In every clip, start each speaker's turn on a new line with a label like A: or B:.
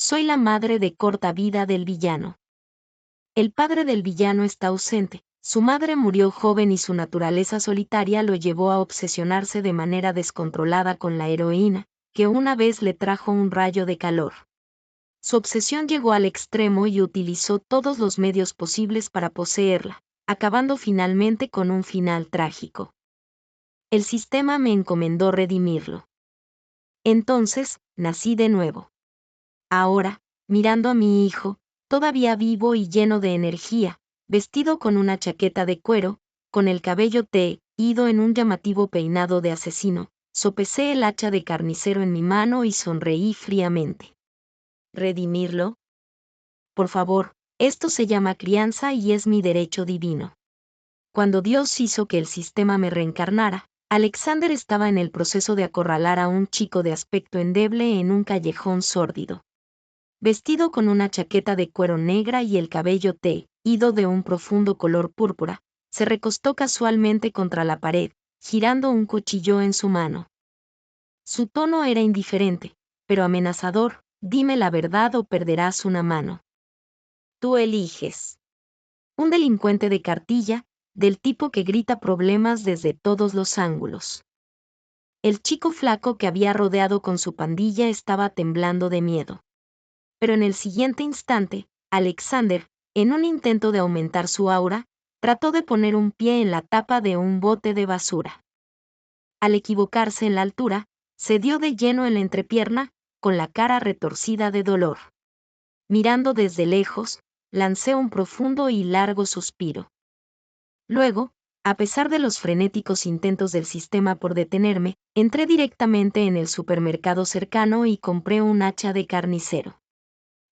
A: soy la madre de corta vida del villano. El padre del villano está ausente, su madre murió joven y su naturaleza solitaria lo llevó a obsesionarse de manera descontrolada con la heroína, que una vez le trajo un rayo de calor. Su obsesión llegó al extremo y utilizó todos los medios posibles para poseerla, acabando finalmente con un final trágico. El sistema me encomendó redimirlo. Entonces, nací de nuevo. Ahora, mirando a mi hijo, todavía vivo y lleno de energía, vestido con una chaqueta de cuero, con el cabello teñido en un llamativo peinado de asesino, sopesé el hacha de carnicero en mi mano y sonreí fríamente. ¿Redimirlo? Por favor, esto se llama crianza y es mi derecho divino. Cuando Dios hizo que el sistema me reencarnara, Alexander estaba en el proceso de acorralar a un chico de aspecto endeble en un callejón sórdido. Vestido con una chaqueta de cuero negra y el cabello teñido de un profundo color púrpura, se recostó casualmente contra la pared, girando un cuchillo en su mano. Su tono era indiferente, pero amenazador: dime la verdad o perderás una mano. Tú eliges. Un delincuente de cartilla, del tipo que grita problemas desde todos los ángulos. El chico flaco que había rodeado con su pandilla estaba temblando de miedo. Pero en el siguiente instante, Alexander, en un intento de aumentar su aura, trató de poner un pie en la tapa de un bote de basura. Al equivocarse en la altura, se dio de lleno en la entrepierna, con la cara retorcida de dolor. Mirando desde lejos, lancé un profundo y largo suspiro. Luego, a pesar de los frenéticos intentos del sistema por detenerme, entré directamente en el supermercado cercano y compré un hacha de carnicero.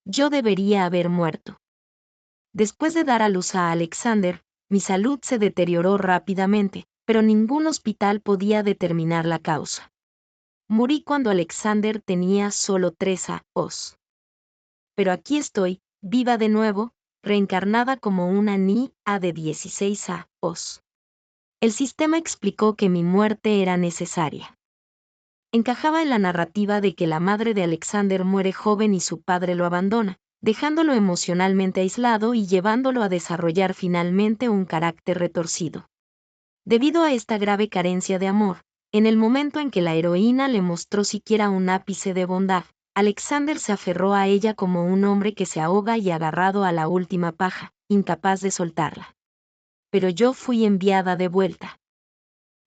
A: Yo debería haber muerto. Después de dar a luz a Alexander, mi salud se deterioró rápidamente, pero ningún hospital podía determinar la causa. Morí cuando Alexander tenía solo 3 años. Pero aquí estoy, viva de nuevo, reencarnada como una niña de 16 años. El sistema explicó que mi muerte era necesaria. Encajaba en la narrativa de que la madre de Alexander muere joven y su padre lo abandona, dejándolo emocionalmente aislado y llevándolo a desarrollar finalmente un carácter retorcido. Debido a esta grave carencia de amor, en el momento en que la heroína le mostró siquiera un ápice de bondad, Alexander se aferró a ella como un hombre que se ahoga y agarrado a la última paja, incapaz de soltarla. Pero yo fui enviada de vuelta.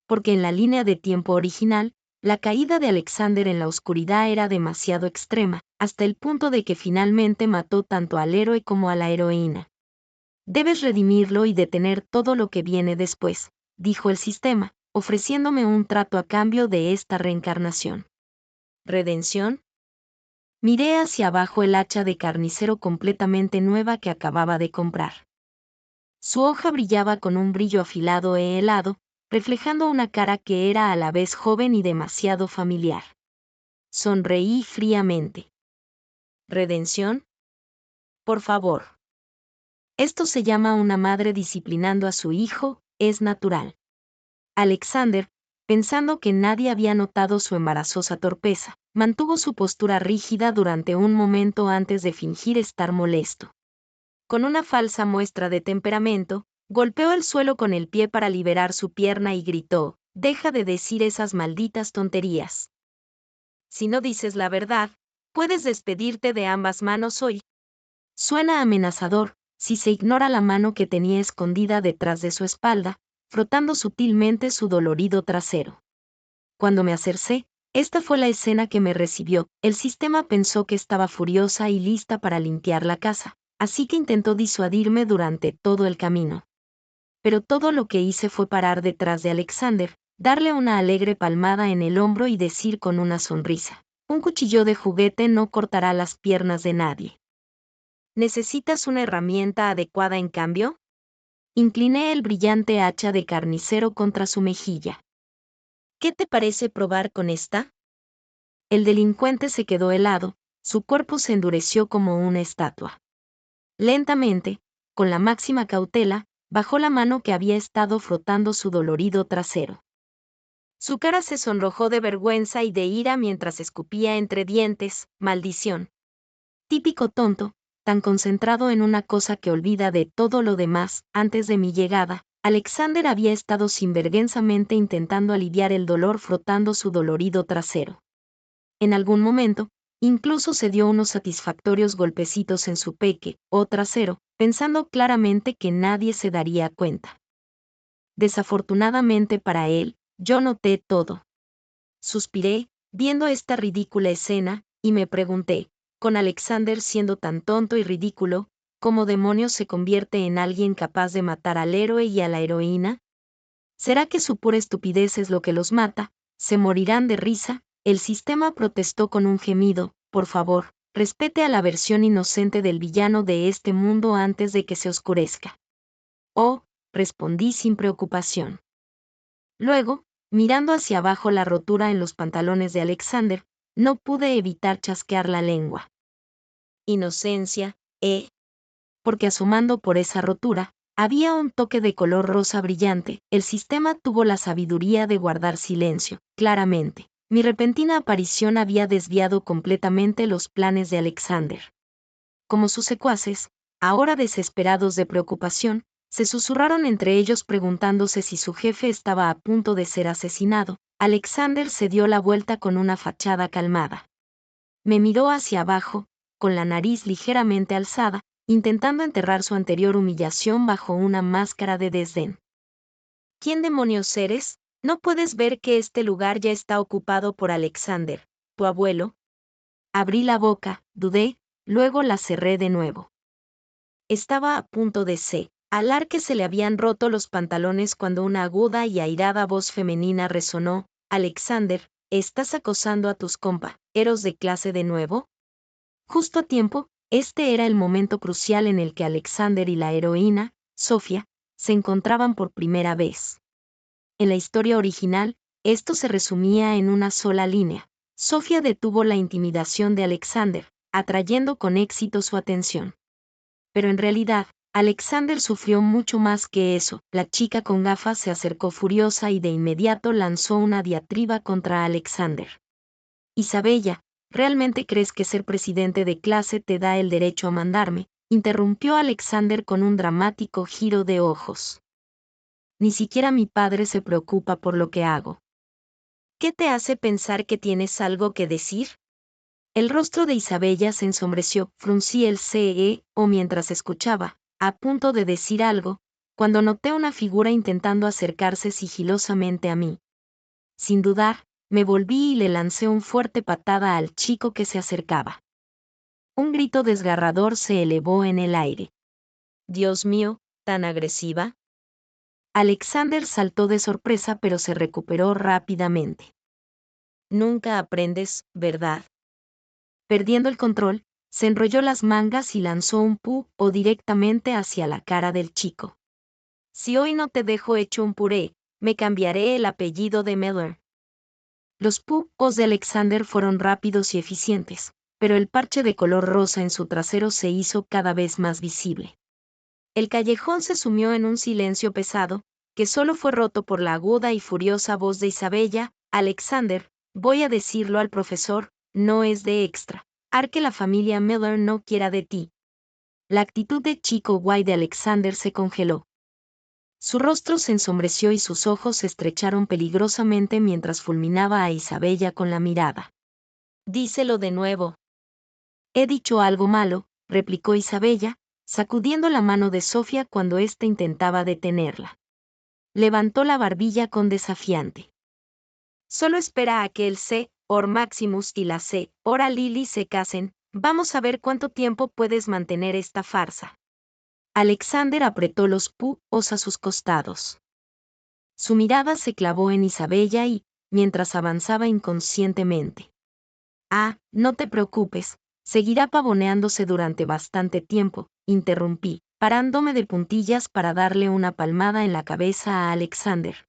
A: Porque en la línea de tiempo original, la caída de Alexander en la oscuridad era demasiado extrema, hasta el punto de que finalmente mató tanto al héroe como a la heroína. Debes redimirlo y detener todo lo que viene después, dijo el sistema, ofreciéndome un trato a cambio de esta reencarnación. ¿Redención? Miré hacia abajo el hacha de carnicero completamente nueva que acababa de comprar. Su hoja brillaba con un brillo afilado e helado, reflejando una cara que era a la vez joven y demasiado familiar. Sonreí fríamente. ¿Redención? Por favor. Esto se llama una madre disciplinando a su hijo, es natural. Alexander, pensando que nadie había notado su embarazosa torpeza, mantuvo su postura rígida durante un momento antes de fingir estar molesto. Con una falsa muestra de temperamento, golpeó el suelo con el pie para liberar su pierna y gritó: «Deja de decir esas malditas tonterías. Si no dices la verdad, puedes despedirte de ambas manos hoy». Suena amenazador, si se ignora la mano que tenía escondida detrás de su espalda, frotando sutilmente su dolorido trasero. Cuando me acercé, esta fue la escena que me recibió. El sistema pensó que estaba furiosa y lista para limpiar la casa, así que intentó disuadirme durante todo el camino. Pero todo lo que hice fue parar detrás de Alexander, darle una alegre palmada en el hombro y decir con una sonrisa: «Un cuchillo de juguete no cortará las piernas de nadie. ¿Necesitas una herramienta adecuada en cambio?». Incliné el brillante hacha de carnicero contra su mejilla. «¿Qué te parece probar con esta?». El delincuente se quedó helado, su cuerpo se endureció como una estatua. Lentamente, con la máxima cautela, bajó la mano que había estado frotando su dolorido trasero. Su cara se sonrojó de vergüenza y de ira mientras escupía entre dientes: «Maldición. Típico tonto, tan concentrado en una cosa que olvida de todo lo demás. Antes de mi llegada, Alexander había estado sinvergüenzamente intentando aliviar el dolor frotando su dolorido trasero. En algún momento, incluso se dio unos satisfactorios golpecitos en su peque, o trasero, pensando claramente que nadie se daría cuenta. Desafortunadamente para él, yo noté todo. Suspiré, viendo esta ridícula escena, y me pregunté, con Alexander siendo tan tonto y ridículo, ¿cómo demonios se convierte en alguien capaz de matar al héroe y a la heroína? ¿Será que su pura estupidez es lo que los mata? ¿Se morirán de risa? El sistema protestó con un gemido. Por favor, respete a la versión inocente del villano de este mundo antes de que se oscurezca. Oh, respondí sin preocupación. Luego, mirando hacia abajo la rotura en los pantalones de Alexander, no pude evitar chasquear la lengua. Inocencia, porque asomando por esa rotura, había un toque de color rosa brillante. El sistema tuvo la sabiduría de guardar silencio. Claramente, mi repentina aparición había desviado completamente los planes de Alexander. Como sus secuaces, ahora desesperados de preocupación, se susurraron entre ellos preguntándose si su jefe estaba a punto de ser asesinado. Alexander se dio la vuelta con una fachada calmada. Me miró hacia abajo, con la nariz ligeramente alzada, intentando enterrar su anterior humillación bajo una máscara de desdén. ¿Quién demonios eres? ¿No puedes ver que este lugar ya está ocupado por Alexander, tu abuelo? Abrí la boca, dudé, luego la cerré de nuevo. Estaba a punto de alar que se le habían roto los pantalones cuando una aguda y airada voz femenina resonó. Alexander, ¿estás acosando a tus compañeros de clase de nuevo? Justo a tiempo, este era el momento crucial en el que Alexander y la heroína, Sofía, se encontraban por primera vez. En la historia original, esto se resumía en una sola línea. Sofía detuvo la intimidación de Alexander, atrayendo con éxito su atención. Pero en realidad, Alexander sufrió mucho más que eso. La chica con gafas se acercó furiosa y de inmediato lanzó una diatriba contra Alexander. Isabella, ¿realmente crees que ser presidente de clase te da el derecho a mandarme? Interrumpió Alexander con un dramático giro de ojos. Ni siquiera mi padre se preocupa por lo que hago. ¿Qué te hace pensar que tienes algo que decir? El rostro de Isabella se ensombreció, fruncí el o mientras escuchaba, a punto de decir algo, cuando noté una figura intentando acercarse sigilosamente a mí. Sin dudar, me volví y le lancé una fuerte patada al chico que se acercaba. Un grito desgarrador se elevó en el aire. Dios mío, ¿tan agresiva? Alexander saltó de sorpresa pero se recuperó rápidamente. Nunca aprendes, ¿verdad? Perdiendo el control, se enrolló las mangas y lanzó un o directamente hacia la cara del chico. Si hoy no te dejo hecho un puré, me cambiaré el apellido de Miller. Los puos de Alexander fueron rápidos y eficientes, pero el parche de color rosa en su trasero se hizo cada vez más visible. El callejón se sumió en un silencio pesado, que solo fue roto por la aguda y furiosa voz de Isabella. Alexander, voy a decirlo al profesor, no es de extra. Que la familia Miller no quiera de ti. La actitud de chico guay de Alexander se congeló. Su rostro se ensombreció y sus ojos se estrecharon peligrosamente mientras fulminaba a Isabella con la mirada. Díselo de nuevo. He dicho algo malo, replicó Isabella, sacudiendo la mano de Sofía cuando ésta intentaba detenerla. Levantó la barbilla con desafiante. Solo espera a que el Or Maximus y la Ora Lily se casen, vamos a ver cuánto tiempo puedes mantener esta farsa. Alexander apretó los puos a sus costados. Su mirada se clavó en Isabella y, mientras avanzaba inconscientemente. No te preocupes, seguirá pavoneándose durante bastante tiempo, interrumpí, parándome de puntillas para darle una palmada en la cabeza a Alexander.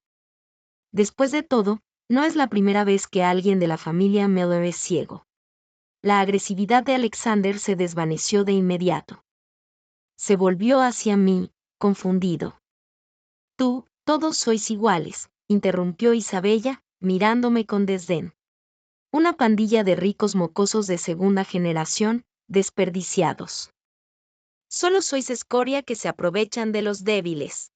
A: Después de todo, no es la primera vez que alguien de la familia Miller es ciego. La agresividad de Alexander se desvaneció de inmediato. Se volvió hacia mí, confundido. Todos sois iguales, interrumpió Isabella, mirándome con desdén. Una pandilla de ricos mocosos de segunda generación, desperdiciados. Solo sois escoria que se aprovechan de los débiles.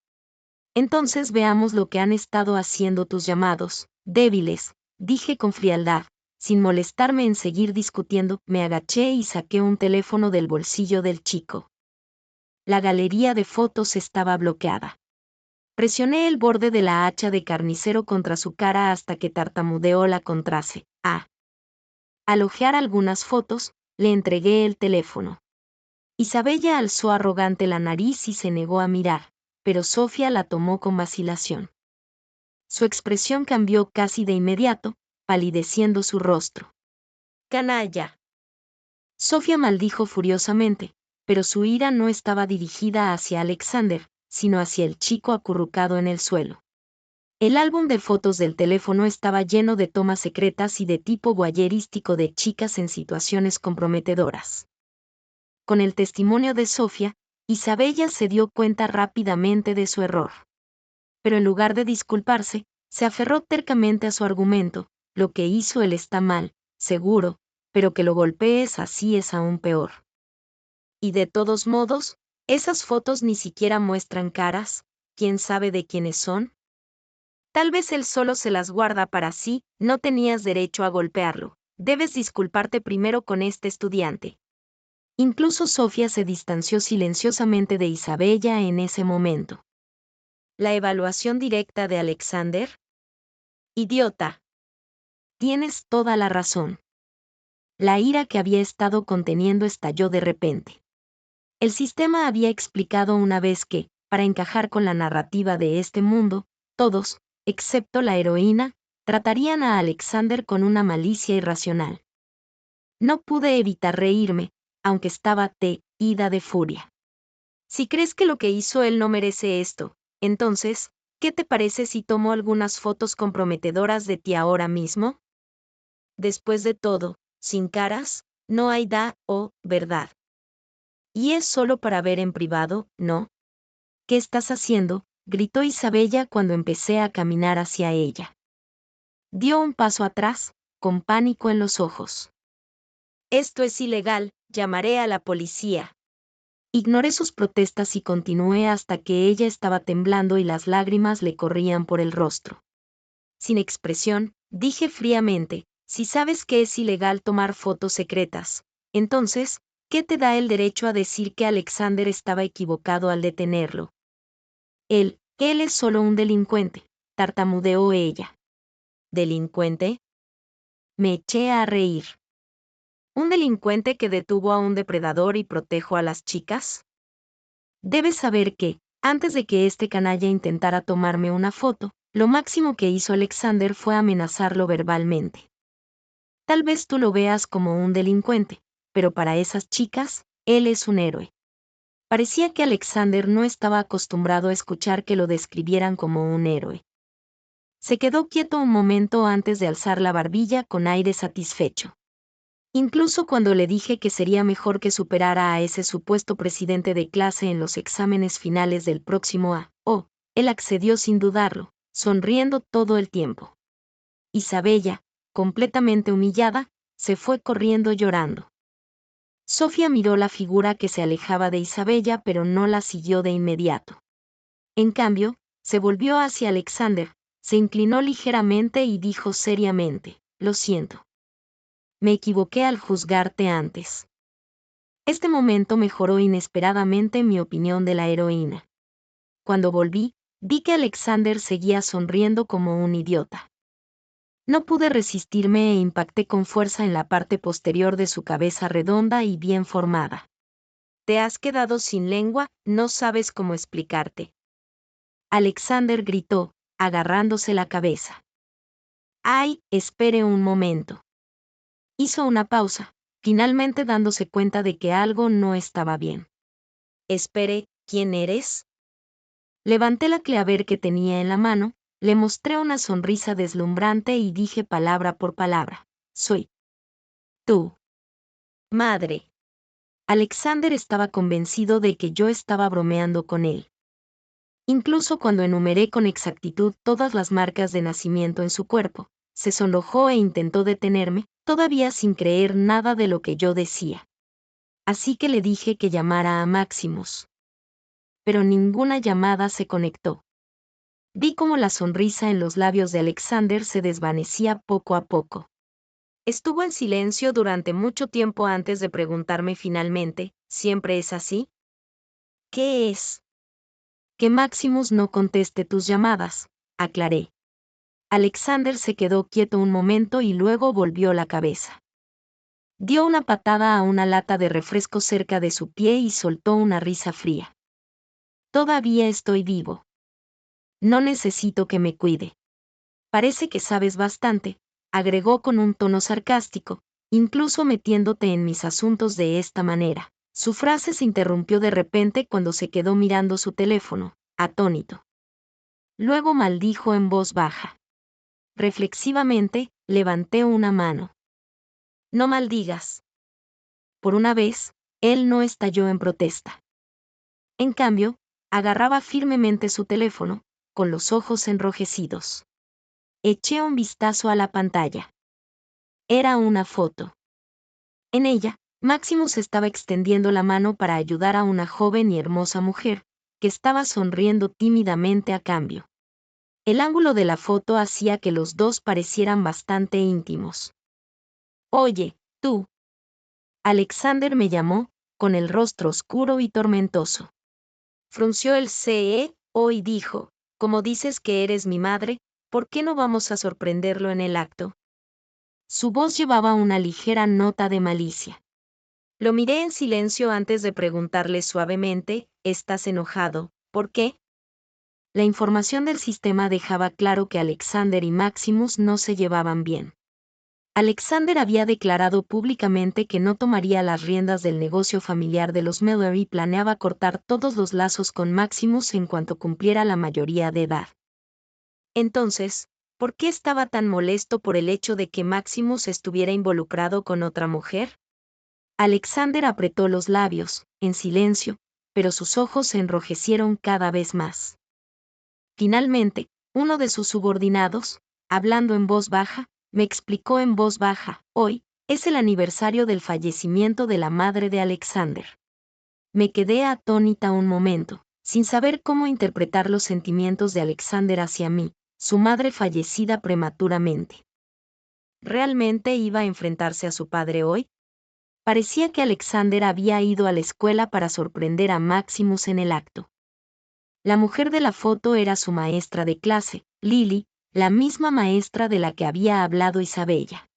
A: Entonces veamos lo que han estado haciendo tus llamados débiles, dije con frialdad. Sin molestarme en seguir discutiendo, me agaché y saqué un teléfono del bolsillo del chico. La galería de fotos estaba bloqueada. Presioné el borde de la hacha de carnicero contra su cara hasta que tartamudeó la contrase. Al hojear algunas fotos, le entregué el teléfono. Isabella alzó arrogante la nariz y se negó a mirar, pero Sofía la tomó con vacilación. Su expresión cambió casi de inmediato, palideciendo su rostro. «¡Canalla!». Sofía maldijo furiosamente, pero su ira no estaba dirigida hacia Alexander, sino hacia el chico acurrucado en el suelo. El álbum de fotos del teléfono estaba lleno de tomas secretas y de tipo voyerístico de chicas en situaciones comprometedoras. Con el testimonio de Sofía, Isabella se dio cuenta rápidamente de su error. Pero en lugar de disculparse, se aferró tercamente a su argumento: lo que hizo él está mal, seguro, pero que lo golpees así es aún peor. Y de todos modos, esas fotos ni siquiera muestran caras, ¿quién sabe de quiénes son? Tal vez él solo se las guarda para sí, no tenías derecho a golpearlo, debes disculparte primero con este estudiante. Incluso Sofía se distanció silenciosamente de Isabella en ese momento. ¿La evaluación directa de Alexander? Idiota. Tienes toda la razón. La ira que había estado conteniendo estalló de repente. El sistema había explicado una vez que, para encajar con la narrativa de este mundo, todos, excepto la heroína, tratarían a Alexander con una malicia irracional. No pude evitar reírme, aunque estaba ida de furia. Si crees que lo que hizo él no merece esto, entonces, ¿qué te parece si tomo algunas fotos comprometedoras de ti ahora mismo? Después de todo, sin caras, no hay verdad. Y es solo para ver en privado, ¿no? ¿Qué estás haciendo?, gritó Isabella cuando empecé a caminar hacia ella. Dio un paso atrás, con pánico en los ojos. Esto es ilegal, llamaré a la policía. Ignoré sus protestas y continué hasta que ella estaba temblando y las lágrimas le corrían por el rostro. Sin expresión, dije fríamente: si sabes que es ilegal tomar fotos secretas, entonces, ¿qué te da el derecho a decir que Alexander estaba equivocado al detenerlo? Él es solo un delincuente, tartamudeó ella. ¿Delincuente? Me eché a reír. ¿Un delincuente que detuvo a un depredador y protejo a las chicas? Debes saber que, antes de que este canalla intentara tomarme una foto, lo máximo que hizo Alexander fue amenazarlo verbalmente. Tal vez tú lo veas como un delincuente, pero para esas chicas, él es un héroe. Parecía que Alexander no estaba acostumbrado a escuchar que lo describieran como un héroe. Se quedó quieto un momento antes de alzar la barbilla con aire satisfecho. Incluso cuando le dije que sería mejor que superara a ese supuesto presidente de clase en los exámenes finales del próximo él accedió sin dudarlo, sonriendo todo el tiempo. Isabella, completamente humillada, se fue corriendo llorando. Sofía miró la figura que se alejaba de Isabella, pero no la siguió de inmediato. En cambio, se volvió hacia Alexander, se inclinó ligeramente y dijo seriamente: lo siento. Me equivoqué al juzgarte antes. Este momento mejoró inesperadamente mi opinión de la heroína. Cuando volví, vi que Alexander seguía sonriendo como un idiota. No pude resistirme e impacté con fuerza en la parte posterior de su cabeza redonda y bien formada. Te has quedado sin lengua, no sabes cómo explicarte. Alexander gritó, agarrándose la cabeza. ¡Ay, espere un momento! Hizo una pausa, finalmente dándose cuenta de que algo no estaba bien. Espere, ¿quién eres? Levanté la claver que tenía en la mano, le mostré una sonrisa deslumbrante y dije palabra por palabra: soy tú. Madre. Alexander estaba convencido de que yo estaba bromeando con él. Incluso cuando enumeré con exactitud todas las marcas de nacimiento en su cuerpo, se sonrojó e intentó detenerme, todavía sin creer nada de lo que yo decía. así que le dije que llamara a Maximus. Pero ninguna llamada se conectó. Vi cómo la sonrisa en los labios de Alexander se desvanecía poco a poco. Estuvo en silencio durante mucho tiempo antes de preguntarme finalmente, ¿siempre es así? ¿Qué es? Que Maximus no conteste tus llamadas, aclaré. Alexander se quedó quieto un momento y luego volvió la cabeza. Dio una patada a una lata de refresco cerca de su pie y soltó una risa fría. Todavía estoy vivo. No necesito que me cuide. Parece que sabes bastante, agregó con un tono sarcástico, incluso metiéndote en mis asuntos de esta manera. Su frase se interrumpió de repente cuando se quedó mirando su teléfono, atónito. Luego maldijo en voz baja. Reflexivamente, levanté una mano. No maldigas. Por una vez, él no estalló en protesta. En cambio, agarraba firmemente su teléfono, con los ojos enrojecidos. Eché un vistazo a la pantalla. Era una foto. En ella, Maximus estaba extendiendo la mano para ayudar a una joven y hermosa mujer, que estaba sonriendo tímidamente a cambio. El ángulo de la foto hacía que los dos parecieran bastante íntimos. Oye, tú. Alexander me llamó, con el rostro oscuro y tormentoso. Frunció el ceño y dijo, como dices que eres mi madre, ¿por qué no vamos a sorprenderlo en el acto? Su voz llevaba una ligera nota de malicia. Lo miré en silencio antes de preguntarle suavemente, ¿estás enojado? ¿Por qué? La información del sistema dejaba claro que Alexander y Maximus no se llevaban bien. Alexander había declarado públicamente que no tomaría las riendas del negocio familiar de los Miller y planeaba cortar todos los lazos con Maximus en cuanto cumpliera la mayoría de edad. Entonces, ¿por qué estaba tan molesto por el hecho de que Maximus estuviera involucrado con otra mujer? Alexander apretó los labios, en silencio, pero sus ojos se enrojecieron cada vez más. Finalmente, uno de sus subordinados, hablando en voz baja, me explicó en voz baja, hoy, es el aniversario del fallecimiento de la madre de Alexander. Me quedé atónita un momento, sin saber cómo interpretar los sentimientos de Alexander hacia mí, su madre fallecida prematuramente. ¿Realmente iba a enfrentarse a su padre hoy? Parecía que Alexander había ido a la escuela para sorprender a Maximus en el acto. La mujer de la foto era su maestra de clase, Lily, la misma maestra de la que había hablado Isabella.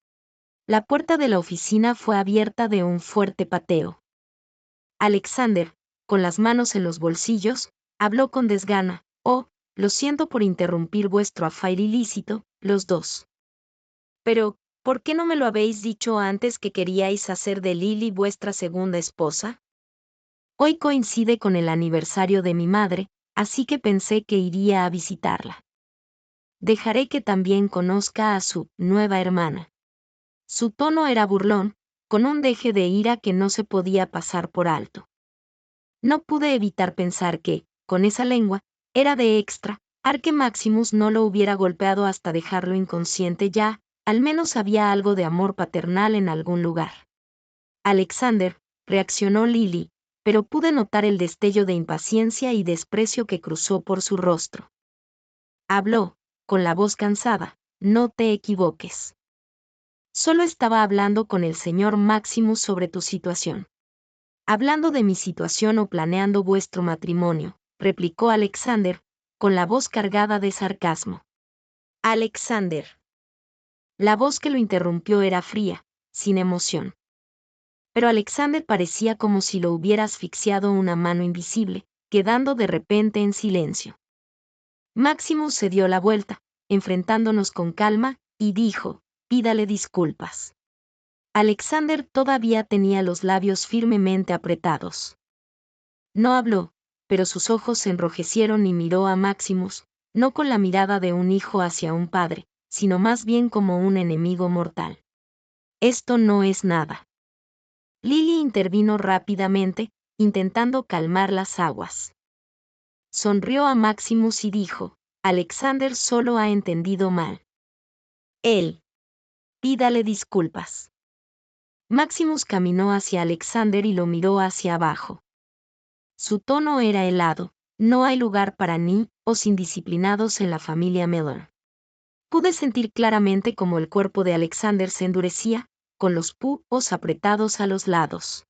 A: La puerta de la oficina fue abierta de un fuerte pateo. Alexander, con las manos en los bolsillos, habló con desgana, oh, lo siento por interrumpir vuestro affair ilícito, los dos. Pero, ¿por qué no me lo habéis dicho antes que queríais hacer de Lily vuestra segunda esposa? Hoy coincide con el aniversario de mi madre, así que pensé que iría a visitarla. Dejaré que también conozca a su nueva hermana. Su tono era burlón, con un deje de ira que no se podía pasar por alto. No pude evitar pensar que, con esa lengua, era de extra, que Maximus no lo hubiera golpeado hasta dejarlo inconsciente ya, al menos había algo de amor paternal en algún lugar. Alexander, reaccionó Lily, pero pude notar el destello de impaciencia y desprecio que cruzó por su rostro. Habló, con la voz cansada, no te equivoques. Solo estaba hablando con el señor Maximus sobre tu situación. Hablando de mi situación o planeando vuestro matrimonio, replicó Alexander, con la voz cargada de sarcasmo. Alexander. La voz que lo interrumpió era fría, sin emoción. Pero Alexander parecía como si lo hubiera asfixiado una mano invisible, quedando de repente en silencio. Maximus se dio la vuelta, enfrentándonos con calma, y dijo, pídale disculpas. Alexander todavía tenía los labios firmemente apretados. No habló, pero sus ojos se enrojecieron y miró a Maximus, no con la mirada de un hijo hacia un padre, sino más bien como un enemigo mortal. Esto no es nada. Lily intervino rápidamente, intentando calmar las aguas. Sonrió a Maximus y dijo, Alexander solo ha entendido mal. Él. Pídale disculpas. Maximus caminó hacia Alexander y lo miró hacia abajo. Su tono era helado. No hay lugar para niños indisciplinados en la familia Mellor. Pude sentir claramente cómo el cuerpo de Alexander se endurecía, con los puños apretados a los lados.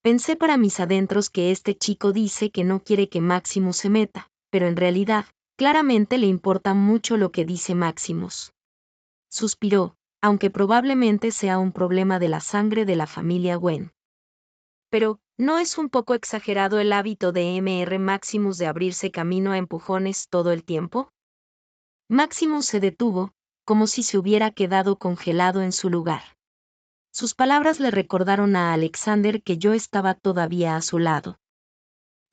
A: Pensé para mis adentros que este chico dice que no quiere que Maximus se meta, pero en realidad, claramente le importa mucho lo que dice Maximus. Suspiró, aunque probablemente sea un problema de la sangre de la familia Wen. Pero, ¿no es un poco exagerado el hábito de Mr. Maximus de abrirse camino a empujones todo el tiempo? Maximus se detuvo, como si se hubiera quedado congelado en su lugar. Sus palabras le recordaron a Alexander que yo estaba todavía a su lado.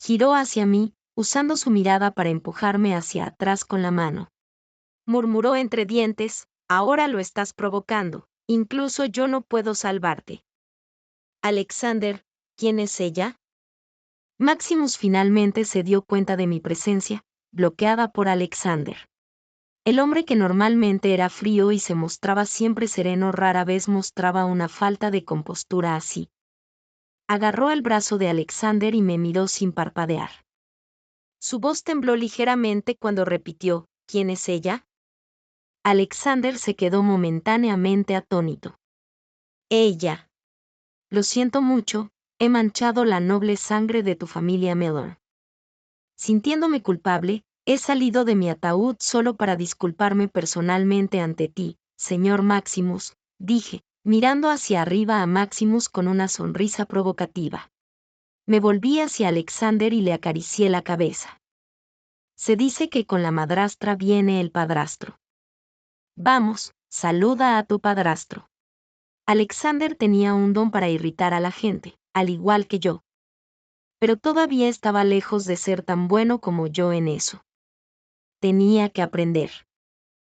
A: Giró hacia mí, usando su mirada para empujarme hacia atrás con la mano. Murmuró entre dientes, ahora lo estás provocando, incluso yo no puedo salvarte. Alexander, ¿quién es ella? Maximus finalmente se dio cuenta de mi presencia, bloqueada por Alexander. El hombre que normalmente era frío y se mostraba siempre sereno rara vez mostraba una falta de compostura así. Agarró el brazo de Alexander y me miró sin parpadear. Su voz tembló ligeramente cuando repitió, ¿quién es ella? Alexander se quedó momentáneamente atónito. Ella. Lo siento mucho, he manchado la noble sangre de tu familia Mellor. Sintiéndome culpable, he salido de mi ataúd solo para disculparme personalmente ante ti, señor Maximus, dije, mirando hacia arriba a Maximus con una sonrisa provocativa. Me volví hacia Alexander y le acaricié la cabeza. Se dice que con la madrastra viene el padrastro. Vamos, saluda a tu padrastro. Alexander tenía un don para irritar a la gente, al igual que yo. Pero todavía estaba lejos de ser tan bueno como yo en eso. Tenía que aprender.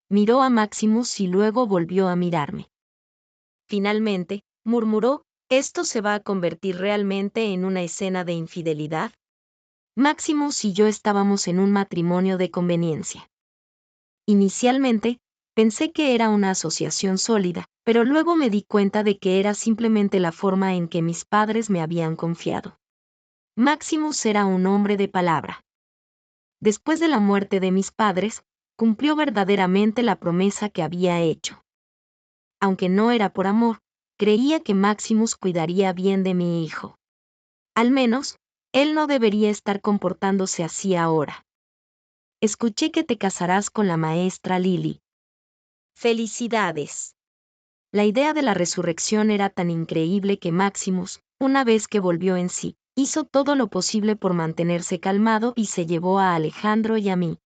A: Miró a Maximus y luego volvió a mirarme. Finalmente, murmuró, ¿esto se va a convertir realmente en una escena de infidelidad? Maximus y yo estábamos en un matrimonio de conveniencia. Inicialmente, pensé que era una asociación sólida, pero luego me di cuenta de que era simplemente la forma en que mis padres me habían confiado. Maximus era un hombre de palabra. Después de la muerte de mis padres, cumplió verdaderamente la promesa que había hecho. Aunque no era por amor, creía que Maximus cuidaría bien de mi hijo. Al menos, él no debería estar comportándose así ahora. Escuché que te casarás con la maestra Lily. ¡Felicidades! La idea de la resurrección era tan increíble que Maximus, una vez que volvió en sí, hizo todo lo posible por mantenerse calmado y se llevó a Alejandro y a mí.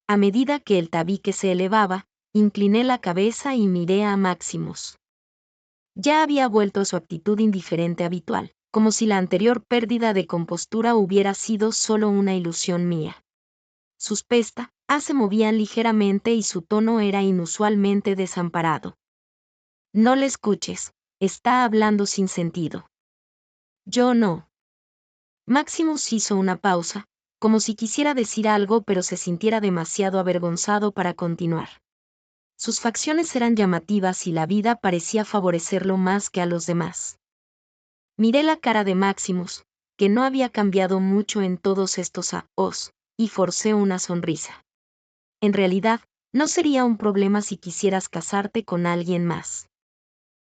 A: A medida que el tabique se elevaba, incliné la cabeza y miré a Maximus. Ya había vuelto a su actitud indiferente habitual, como si la anterior pérdida de compostura hubiera sido solo una ilusión mía. Sus pestañas se movían ligeramente y su tono era inusualmente desamparado. No le escuches, está hablando sin sentido. Yo no. Maximus hizo una pausa, como si quisiera decir algo pero se sintiera demasiado avergonzado para continuar. Sus facciones eran llamativas y la vida parecía favorecerlo más que a los demás. Miré la cara de Maximus, que no había cambiado mucho en todos estos años, y forcé una sonrisa. En realidad, no sería un problema si quisieras casarte con alguien más.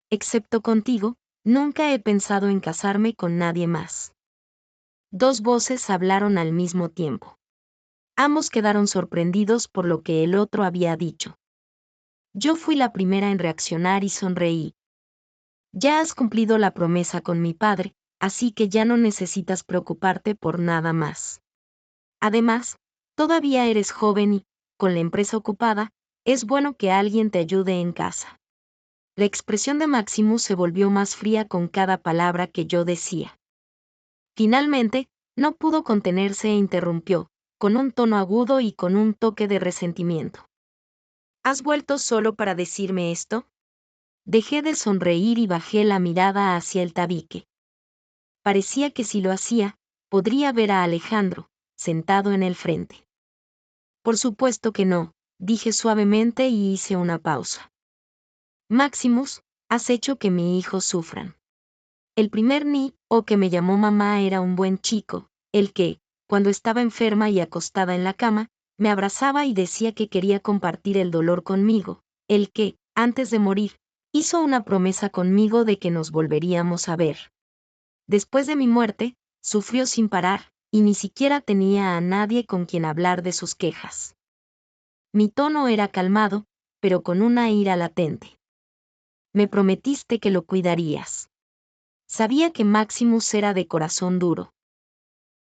A: Excepto contigo, nunca he pensado en casarme con nadie más. Dos voces hablaron al mismo tiempo. Ambos quedaron sorprendidos por lo que el otro había dicho. Yo fui la primera en reaccionar y sonreí. Ya has cumplido la promesa con mi padre, así que ya no necesitas preocuparte por nada más. Además, todavía eres joven y, con la empresa ocupada, es bueno que alguien te ayude en casa. La expresión de Maximus se volvió más fría con cada palabra que yo decía. Finalmente, no pudo contenerse e interrumpió, con un tono agudo y con un toque de resentimiento. ¿Has vuelto solo para decirme esto? Dejé de sonreír y bajé la mirada hacia el tabique. Parecía que si lo hacía, podría ver a Alejandro, sentado en el frente. Por supuesto que no, dije suavemente y hice una pausa. Maximus, has hecho que mi hijo sufran. El primer niño que me llamó mamá era un buen chico, el que, cuando estaba enferma y acostada en la cama, me abrazaba y decía que quería compartir el dolor conmigo, el que, antes de morir, hizo una promesa conmigo de que nos volveríamos a ver. Después de mi muerte, sufrió sin parar, y ni siquiera tenía a nadie con quien hablar de sus quejas. Mi tono era calmado, pero con una ira latente. Me prometiste que lo cuidarías. Sabía que Maximus era de corazón duro.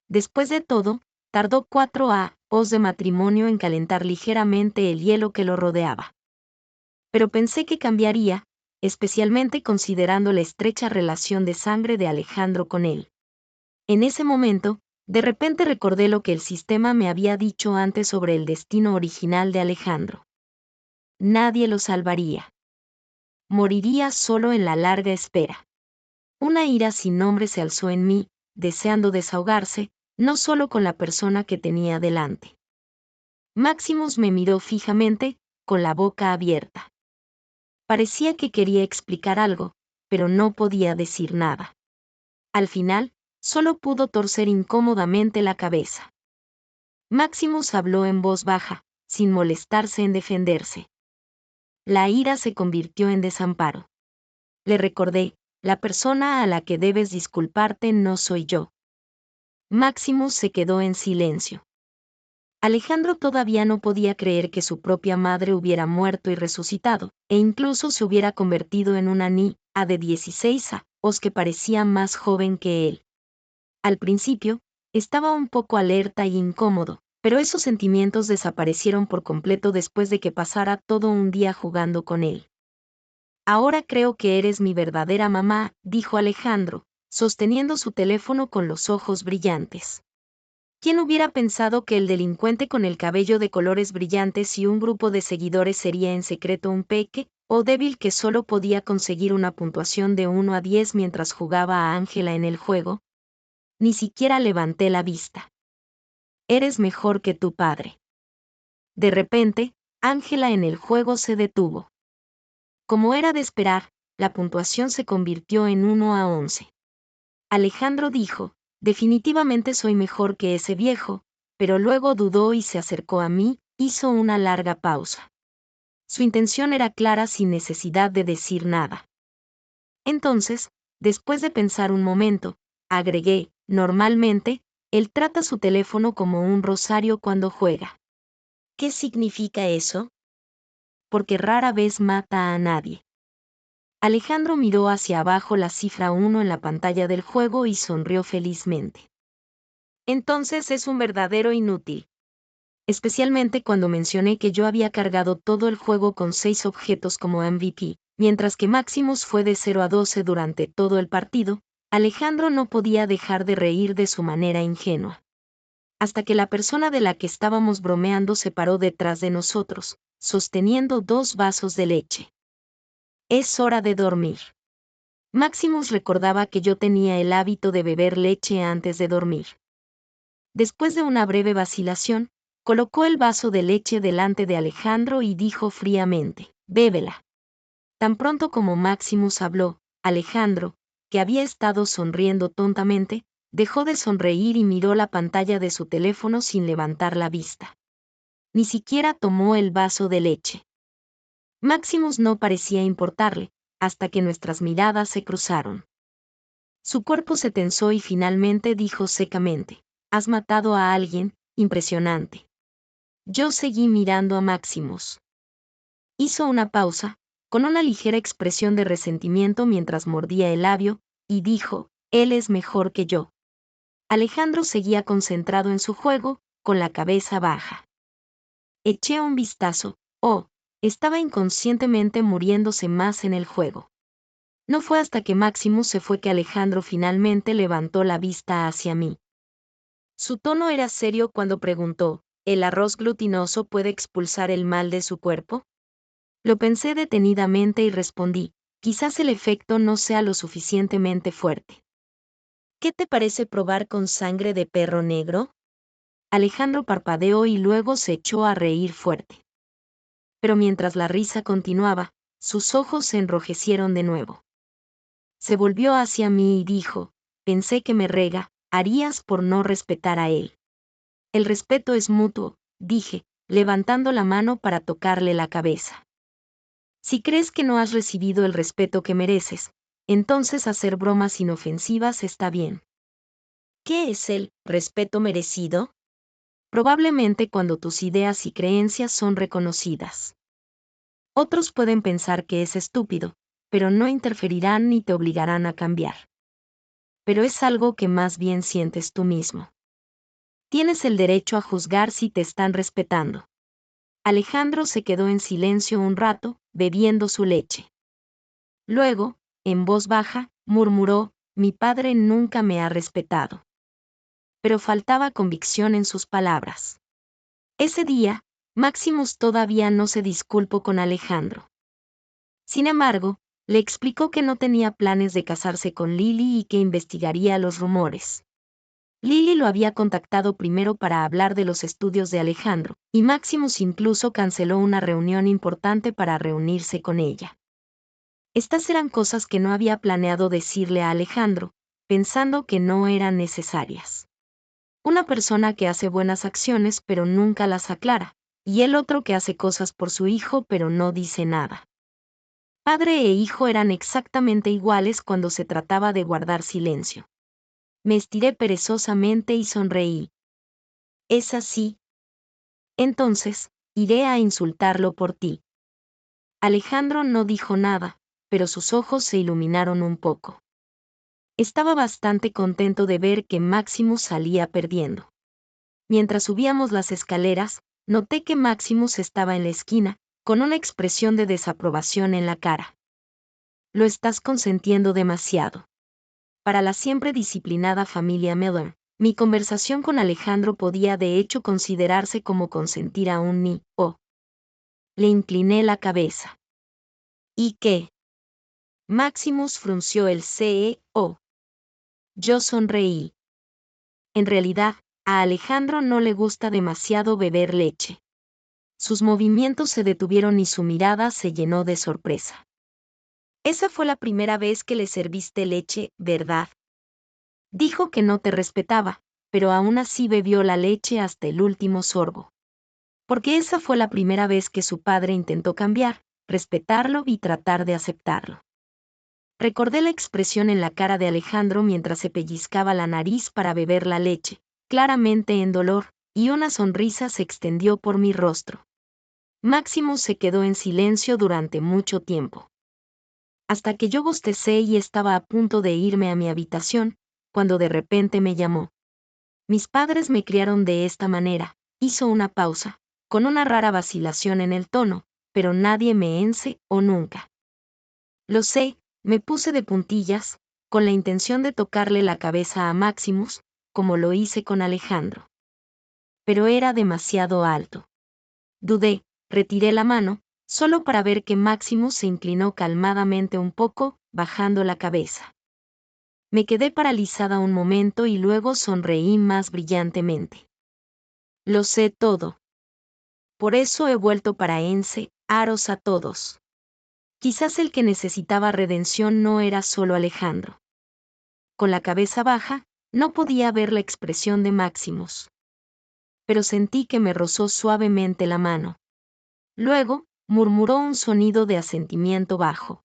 A: Después de todo, tardó 4 años de matrimonio en calentar ligeramente el hielo que lo rodeaba. Pero pensé que cambiaría, especialmente considerando la estrecha relación de sangre de Alejandro con él. En ese momento, de repente recordé lo que el sistema me había dicho antes sobre el destino original de Alejandro. Nadie lo salvaría. Moriría solo en la larga espera. Una ira sin nombre se alzó en mí, deseando desahogarse, no solo con la persona que tenía delante. Maximus me miró fijamente, con la boca abierta. Parecía que quería explicar algo, pero no podía decir nada. Al final, solo pudo torcer incómodamente la cabeza. Maximus habló en voz baja, sin molestarse en defenderse. La ira se convirtió en desamparo. Le recordé, la persona a la que debes disculparte no soy yo. Maximus se quedó en silencio. Alejandro todavía no podía creer que su propia madre hubiera muerto y resucitado, e incluso se hubiera convertido en una niña de 16 años que parecía más joven que él. Al principio, estaba un poco alerta y incómodo, pero esos sentimientos desaparecieron por completo después de que pasara todo un día jugando con él. Ahora creo que eres mi verdadera mamá, dijo Alejandro, sosteniendo su teléfono con los ojos brillantes. ¿Quién hubiera pensado que el delincuente con el cabello de colores brillantes y un grupo de seguidores sería en secreto un peque o débil que solo podía conseguir una puntuación de 1 a 10 mientras jugaba a Ángela en el juego? Ni siquiera levanté la vista. Eres mejor que tu padre. De repente, Ángela en el juego se detuvo. Como era de esperar, la puntuación se convirtió en 1 a 11. Alejandro dijo, definitivamente soy mejor que ese viejo, pero luego dudó y se acercó a mí, hizo una larga pausa. Su intención era clara sin necesidad de decir nada. Entonces, después de pensar un momento, agregué, normalmente, él trata su teléfono como un rosario cuando juega. ¿Qué significa eso? Porque rara vez mata a nadie. Alejandro miró hacia abajo la cifra 1 en la pantalla del juego y sonrió felizmente. Entonces es un verdadero inútil. Especialmente cuando mencioné que yo había cargado todo el juego con 6 objetos como MVP, mientras que Maximus fue de 0 a 12 durante todo el partido, Alejandro no podía dejar de reír de su manera ingenua. Hasta que la persona de la que estábamos bromeando se paró detrás de nosotros, sosteniendo 2 vasos de leche. Es hora de dormir. Maximus recordaba que yo tenía el hábito de beber leche antes de dormir. Después de una breve vacilación, colocó el vaso de leche delante de Alejandro y dijo fríamente, «Bébela». Tan pronto como Maximus habló, Alejandro, que había estado sonriendo tontamente, dejó de sonreír y miró la pantalla de su teléfono sin levantar la vista. Ni siquiera tomó el vaso de leche. Maximus no parecía importarle, hasta que nuestras miradas se cruzaron. Su cuerpo se tensó y finalmente dijo secamente, «Has matado a alguien, impresionante». Yo seguí mirando a Maximus. Hizo una pausa, con una ligera expresión de resentimiento mientras mordía el labio, y dijo, «Él es mejor que yo». Alejandro seguía concentrado en su juego, con la cabeza baja. Eché un vistazo, estaba inconscientemente muriéndose más en el juego. No fue hasta que Maximus se fue que Alejandro finalmente levantó la vista hacia mí. Su tono era serio cuando preguntó, ¿el arroz glutinoso puede expulsar el mal de su cuerpo? Lo pensé detenidamente y respondí, quizás el efecto no sea lo suficientemente fuerte. ¿Qué te parece probar con sangre de perro negro? Alejandro parpadeó y luego se echó a reír fuerte. Pero mientras la risa continuaba, sus ojos se enrojecieron de nuevo. Se volvió hacia mí y dijo: pensé que me harías por no respetar a él. El respeto es mutuo, dije, levantando la mano para tocarle la cabeza. Si crees que no has recibido el respeto que mereces, entonces hacer bromas inofensivas está bien. ¿Qué es el respeto merecido? Probablemente cuando tus ideas y creencias son reconocidas. Otros pueden pensar que es estúpido, pero no interferirán ni te obligarán a cambiar. Pero es algo que más bien sientes tú mismo. Tienes el derecho a juzgar si te están respetando. Alejandro se quedó en silencio un rato, bebiendo su leche. Luego, en voz baja, murmuró: mi padre nunca me ha respetado. Pero faltaba convicción en sus palabras. Ese día, Maximus todavía no se disculpó con Alejandro. Sin embargo, le explicó que no tenía planes de casarse con Lily y que investigaría los rumores. Lily lo había contactado primero para hablar de los estudios de Alejandro, y Maximus incluso canceló una reunión importante para reunirse con ella. Estas eran cosas que no había planeado decirle a Alejandro, pensando que no eran necesarias. Una persona que hace buenas acciones pero nunca las aclara, y el otro que hace cosas por su hijo pero no dice nada. Padre e hijo eran exactamente iguales cuando se trataba de guardar silencio. Me estiré perezosamente y sonreí. ¿Es así? Entonces, iré a insultarlo por ti. Alejandro no dijo nada, pero sus ojos se iluminaron un poco. Estaba bastante contento de ver que Maximus salía perdiendo. Mientras subíamos las escaleras, noté que Maximus estaba en la esquina, con una expresión de desaprobación en la cara. Lo estás consentiendo demasiado. Para la siempre disciplinada familia Miller, mi conversación con Alejandro podía de hecho considerarse como consentir a un niño. Le incliné la cabeza. ¿Y qué? Maximus frunció el ceño. Yo sonreí. En realidad, a Alejandro no le gusta demasiado beber leche. Sus movimientos se detuvieron y su mirada se llenó de sorpresa. Esa fue la primera vez que le serviste leche, ¿verdad? Dijo que no te respetaba, pero aún así bebió la leche hasta el último sorbo. Porque esa fue la primera vez que su padre intentó cambiar, respetarlo y tratar de aceptarlo. Recordé la expresión en la cara de Alejandro mientras se pellizcaba la nariz para beber la leche, claramente en dolor, y una sonrisa se extendió por mi rostro. Maximus se quedó en silencio durante mucho tiempo. Hasta que yo bostecé y estaba a punto de irme a mi habitación, cuando de repente me llamó. Mis padres me criaron de esta manera, hizo una pausa, con una rara vacilación en el tono, pero nadie me enseñó nunca. Lo sé, me puse de puntillas, con la intención de tocarle la cabeza a Maximus, como lo hice con Alejandro. Pero era demasiado alto. Dudé, retiré la mano, solo para ver que Maximus se inclinó calmadamente un poco, bajando la cabeza. Me quedé paralizada un momento y luego sonreí más brillantemente. Lo sé todo. Por eso he vuelto para enseñaros a todos. Quizás el que necesitaba redención no era solo Alejandro. Con la cabeza baja, no podía ver la expresión de Maximus. Pero sentí que me rozó suavemente la mano. Luego, murmuró un sonido de asentimiento bajo.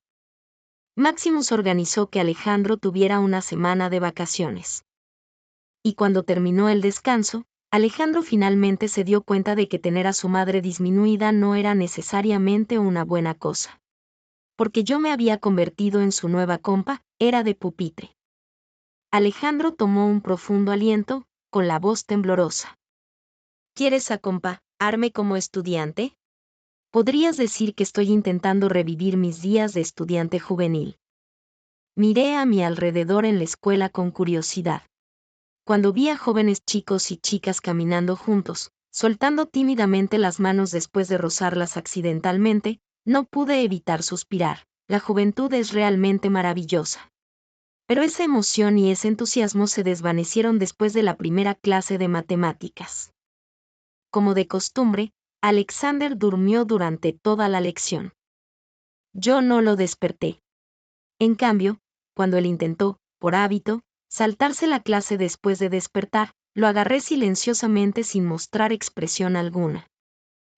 A: Maximus organizó que Alejandro tuviera una semana de vacaciones. Y cuando terminó el descanso, Alejandro finalmente se dio cuenta de que tener a su madre disminuida no era necesariamente una buena cosa. Porque yo me había convertido en su nueva compa, era de pupitre. Alejandro tomó un profundo aliento, con la voz temblorosa. ¿Quieres acompañarme como estudiante? Podrías decir que estoy intentando revivir mis días de estudiante juvenil. Miré a mi alrededor en la escuela con curiosidad. Cuando vi a jóvenes chicos y chicas caminando juntos, soltando tímidamente las manos después de rozarlas accidentalmente, no pude evitar suspirar. La juventud es realmente maravillosa. Pero esa emoción y ese entusiasmo se desvanecieron después de la primera clase de matemáticas. Como de costumbre, Alexander durmió durante toda la lección. Yo no lo desperté. En cambio, cuando él intentó, por hábito, saltarse la clase después de despertar, lo agarré silenciosamente sin mostrar expresión alguna.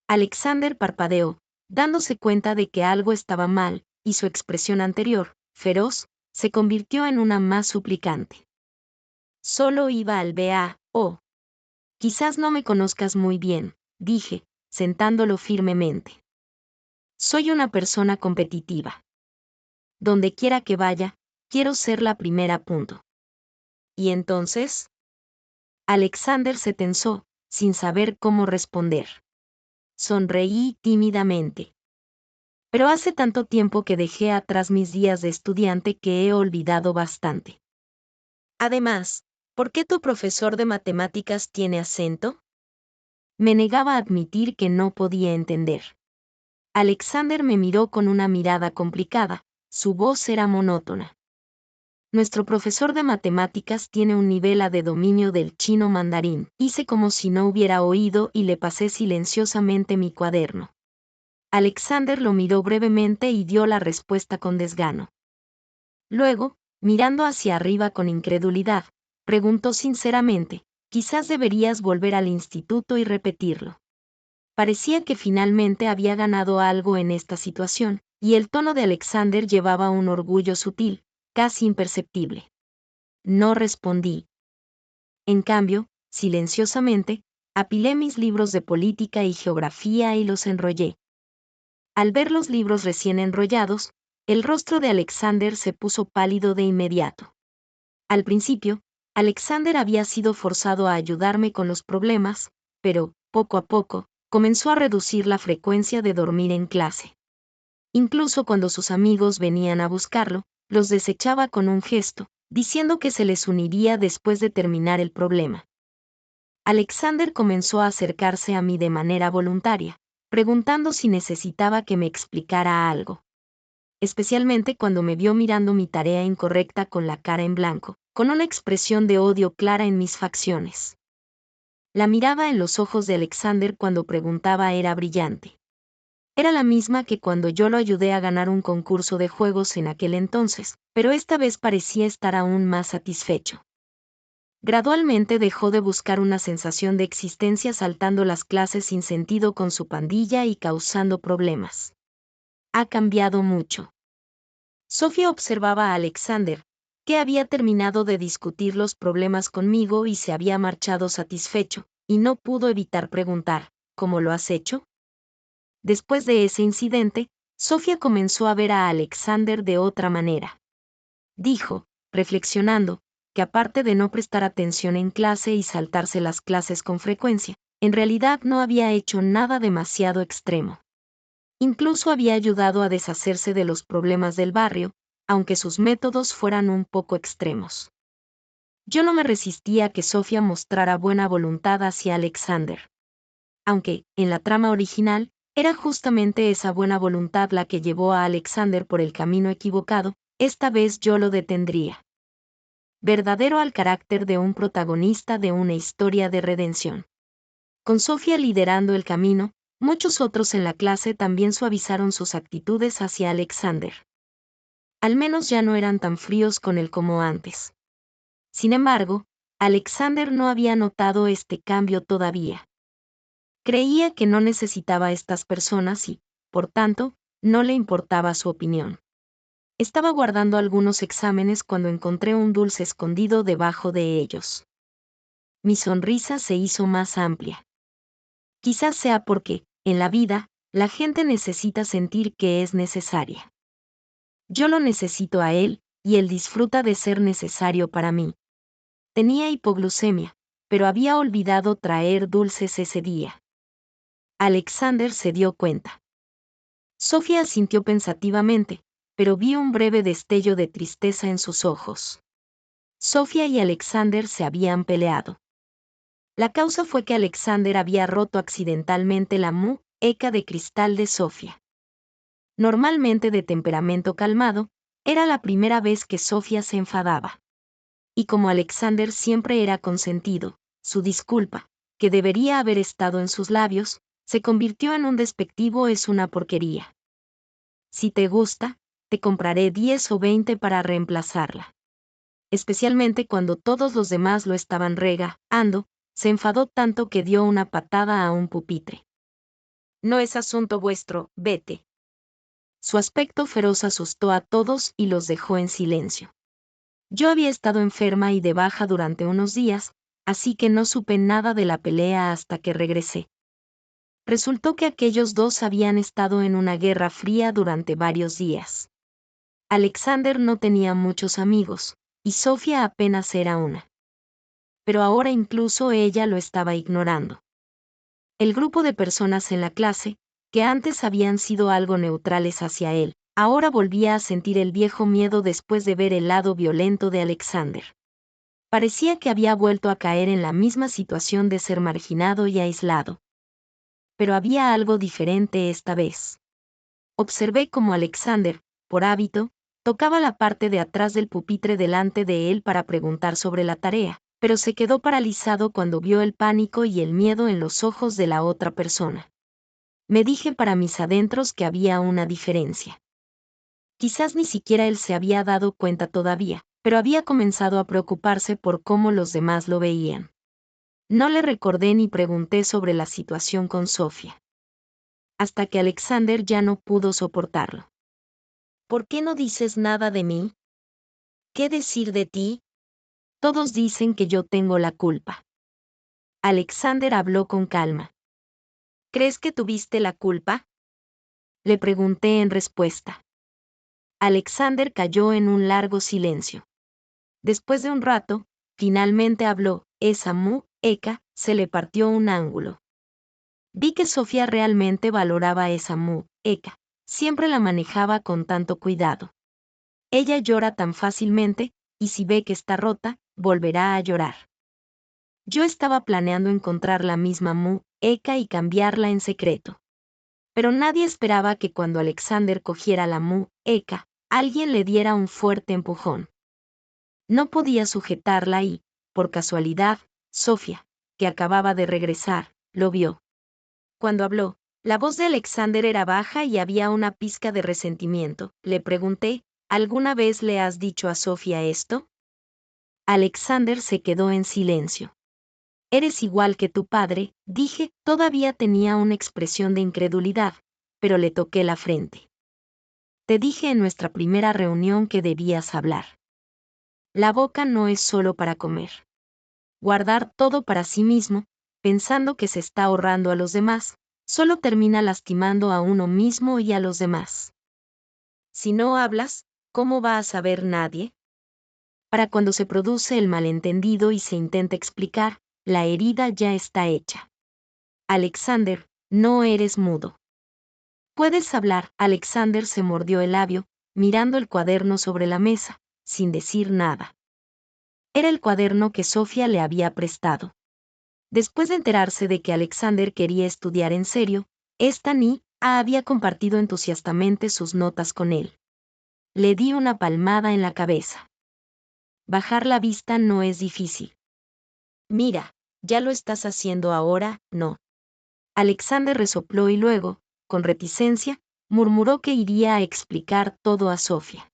A: Alexander parpadeó, dándose cuenta de que algo estaba mal, y su expresión anterior, feroz, se convirtió en una más suplicante. Solo iba al B.A.O. Quizás no me conozcas muy bien, dije, sentándolo firmemente. Soy una persona competitiva. Donde quiera que vaya, quiero ser la primera. ¿Y entonces? Alexander se tensó, sin saber cómo responder. Sonreí tímidamente. Pero hace tanto tiempo que dejé atrás mis días de estudiante que he olvidado bastante. Además, ¿por qué tu profesor de matemáticas tiene acento? Me negaba a admitir que no podía entender. Alexander me miró con una mirada complicada, su voz era monótona. Nuestro profesor de matemáticas tiene un nivel A de dominio del chino mandarín. Hice como si no hubiera oído y le pasé silenciosamente mi cuaderno. Alexander lo miró brevemente y dio la respuesta con desgano. Luego, mirando hacia arriba con incredulidad, preguntó sinceramente, quizás deberías volver al instituto y repetirlo. Parecía que finalmente había ganado algo en esta situación, y el tono de Alexander llevaba un orgullo sutil, casi imperceptible. No respondí. En cambio, silenciosamente, apilé mis libros de política y geografía y los enrollé. Al ver los libros recién enrollados, el rostro de Alexander se puso pálido de inmediato. Al principio, Alexander había sido forzado a ayudarme con los problemas, pero, poco a poco, comenzó a reducir la frecuencia de dormir en clase. Incluso cuando sus amigos venían a buscarlo, los desechaba con un gesto, diciendo que se les uniría después de terminar el problema. Alexander comenzó a acercarse a mí de manera voluntaria, preguntando si necesitaba que me explicara algo. Especialmente cuando me vio mirando mi tarea incorrecta con la cara en blanco, con una expresión de odio clara en mis facciones. La mirada en los ojos de Alexander cuando preguntaba era brillante. Era la misma que cuando yo lo ayudé a ganar un concurso de juegos en aquel entonces, pero esta vez parecía estar aún más satisfecho. Gradualmente dejó de buscar una sensación de existencia saltando las clases sin sentido con su pandilla y causando problemas. Ha cambiado mucho. Sofía observaba a Alexander, que había terminado de discutir los problemas conmigo y se había marchado satisfecho, y no pudo evitar preguntar, ¿cómo lo has hecho? Después de ese incidente, Sofía comenzó a ver a Alexander de otra manera. Dijo, reflexionando, que aparte de no prestar atención en clase y saltarse las clases con frecuencia, en realidad no había hecho nada demasiado extremo. Incluso había ayudado a deshacerse de los problemas del barrio, aunque sus métodos fueran un poco extremos. Yo no me resistía a que Sofía mostrara buena voluntad hacia Alexander. Aunque, en la trama original, era justamente esa buena voluntad la que llevó a Alexander por el camino equivocado, esta vez yo lo detendría. Verdadero al carácter de un protagonista de una historia de redención. Con Sofía liderando el camino, muchos otros en la clase también suavizaron sus actitudes hacia Alexander. Al menos ya no eran tan fríos con él como antes. Sin embargo, Alexander no había notado este cambio todavía. Creía que no necesitaba a estas personas y, por tanto, no le importaba su opinión. Estaba guardando algunos exámenes cuando encontré un dulce escondido debajo de ellos. Mi sonrisa se hizo más amplia. Quizás sea porque, en la vida, la gente necesita sentir que es necesaria. Yo lo necesito a él, y él disfruta de ser necesario para mí. Tenía hipoglucemia, pero había olvidado traer dulces ese día. Alexander se dio cuenta. Sofía asintió pensativamente, pero vi un breve destello de tristeza en sus ojos. Sofía y Alexander se habían peleado. La causa fue que Alexander había roto accidentalmente la muñeca de cristal de Sofía. Normalmente de temperamento calmado, era la primera vez que Sofía se enfadaba. Y como Alexander siempre era consentido, su disculpa, que debería haber estado en sus labios, se convirtió en un despectivo "es una porquería". Si te gusta, te compraré 10 o 20 para reemplazarla. Especialmente cuando todos los demás lo estaban regaando, se enfadó tanto que dio una patada a un pupitre. No es asunto vuestro, vete. Su aspecto feroz asustó a todos y los dejó en silencio. Yo había estado enferma y de baja durante unos días, así que no supe nada de la pelea hasta que regresé. Resultó que aquellos dos habían estado en una guerra fría durante varios días. Alexander no tenía muchos amigos, y Sofía apenas era una. Pero ahora incluso ella lo estaba ignorando. El grupo de personas en la clase, que antes habían sido algo neutrales hacia él, ahora volvía a sentir el viejo miedo después de ver el lado violento de Alexander. Parecía que había vuelto a caer en la misma situación de ser marginado y aislado. Pero había algo diferente esta vez. Observé cómo Alexander, por hábito, tocaba la parte de atrás del pupitre delante de él para preguntar sobre la tarea, pero se quedó paralizado cuando vio el pánico y el miedo en los ojos de la otra persona. Me dije para mis adentros que había una diferencia. Quizás ni siquiera él se había dado cuenta todavía, pero había comenzado a preocuparse por cómo los demás lo veían. No le recordé ni pregunté sobre la situación con Sofía. Hasta que Alexander ya no pudo soportarlo. ¿Por qué no dices nada de mí? ¿Qué decir de ti? Todos dicen que yo tengo la culpa. Alexander habló con calma. ¿Crees que tuviste la culpa? Le pregunté en respuesta. Alexander cayó en un largo silencio. Después de un rato, finalmente habló. Esa mueca se le partió un ángulo. Vi que Sofía realmente valoraba esa mueca. Siempre la manejaba con tanto cuidado. Ella llora tan fácilmente, y si ve que está rota, volverá a llorar. Yo estaba planeando encontrar la misma mueca y cambiarla en secreto. Pero nadie esperaba que cuando Alexander cogiera la mueca, alguien le diera un fuerte empujón. No podía sujetarla y, por casualidad, Sofía, que acababa de regresar, lo vio. Cuando habló, la voz de Alexander era baja y había una pizca de resentimiento. Le pregunté, ¿alguna vez le has dicho a Sofía esto? Alexander se quedó en silencio. Eres igual que tu padre, dije, todavía tenía una expresión de incredulidad, pero le toqué la frente. Te dije en nuestra primera reunión que debías hablar. La boca no es solo para comer. Guardar todo para sí mismo, pensando que se está ahorrando a los demás, solo termina lastimando a uno mismo y a los demás. Si no hablas, ¿cómo va a saber nadie? Para cuando se produce el malentendido y se intenta explicar, la herida ya está hecha. Alexander, no eres mudo. Puedes hablar. Alexander se mordió el labio, mirando el cuaderno sobre la mesa, sin decir nada. Era el cuaderno que Sofía le había prestado. Después de enterarse de que Alexander quería estudiar en serio, esta había compartido entusiastamente sus notas con él. Le di una palmada en la cabeza. Bajar la vista no es difícil. Mira, ya lo estás haciendo ahora, ¿no? Alexander resopló y luego, con reticencia, murmuró que iría a explicar todo a Sofía.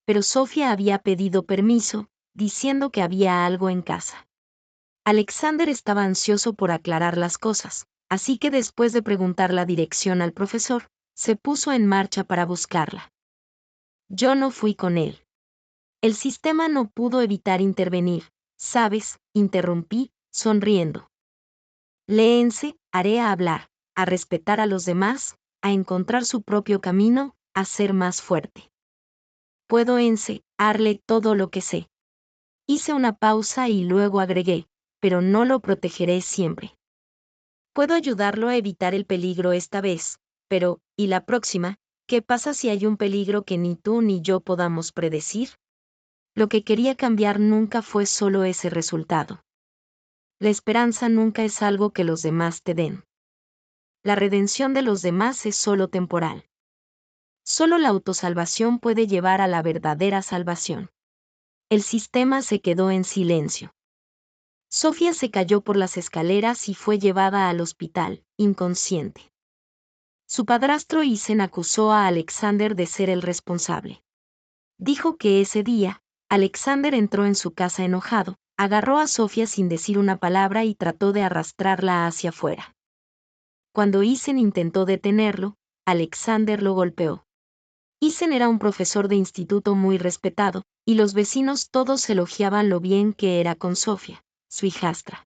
A: Pero Sofía había pedido permiso, diciendo que había algo en casa. Alexander estaba ansioso por aclarar las cosas, así que después de preguntar la dirección al profesor, se puso en marcha para buscarla. Yo no fui con él. El sistema no pudo evitar intervenir, ¿sabes? Interrumpí, sonriendo. Le haré a hablar, a respetar a los demás, a encontrar su propio camino, a ser más fuerte. Puedo enseñarle todo lo que sé. Hice una pausa y luego agregué, pero no lo protegeré siempre. Puedo ayudarlo a evitar el peligro esta vez, pero, ¿y la próxima? ¿Qué pasa si hay un peligro que ni tú ni yo podamos predecir? Lo que quería cambiar nunca fue solo ese resultado. La esperanza nunca es algo que los demás te den. La redención de los demás es solo temporal. Solo la autosalvación puede llevar a la verdadera salvación. El sistema se quedó en silencio. Sofía se cayó por las escaleras y fue llevada al hospital, inconsciente. Su padrastro Isen acusó a Alexander de ser el responsable. Dijo que ese día, Alexander entró en su casa enojado, agarró a Sofía sin decir una palabra y trató de arrastrarla hacia afuera. Cuando Isen intentó detenerlo, Alexander lo golpeó. Isen era un profesor de instituto muy respetado, y los vecinos todos elogiaban lo bien que era con Sofía, su hijastra.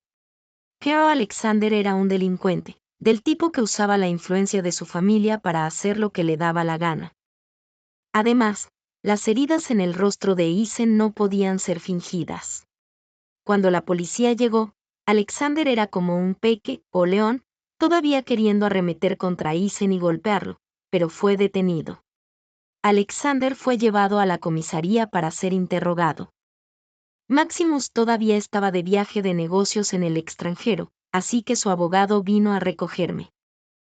A: Pero Alexander era un delincuente, del tipo que usaba la influencia de su familia para hacer lo que le daba la gana. Además, las heridas en el rostro de Isen no podían ser fingidas. Cuando la policía llegó, Alexander era como un peque o león, todavía queriendo arremeter contra Isen y golpearlo, pero fue detenido. Alexander fue llevado a la comisaría para ser interrogado. Maximus todavía estaba de viaje de negocios en el extranjero, así que su abogado vino a recogerme.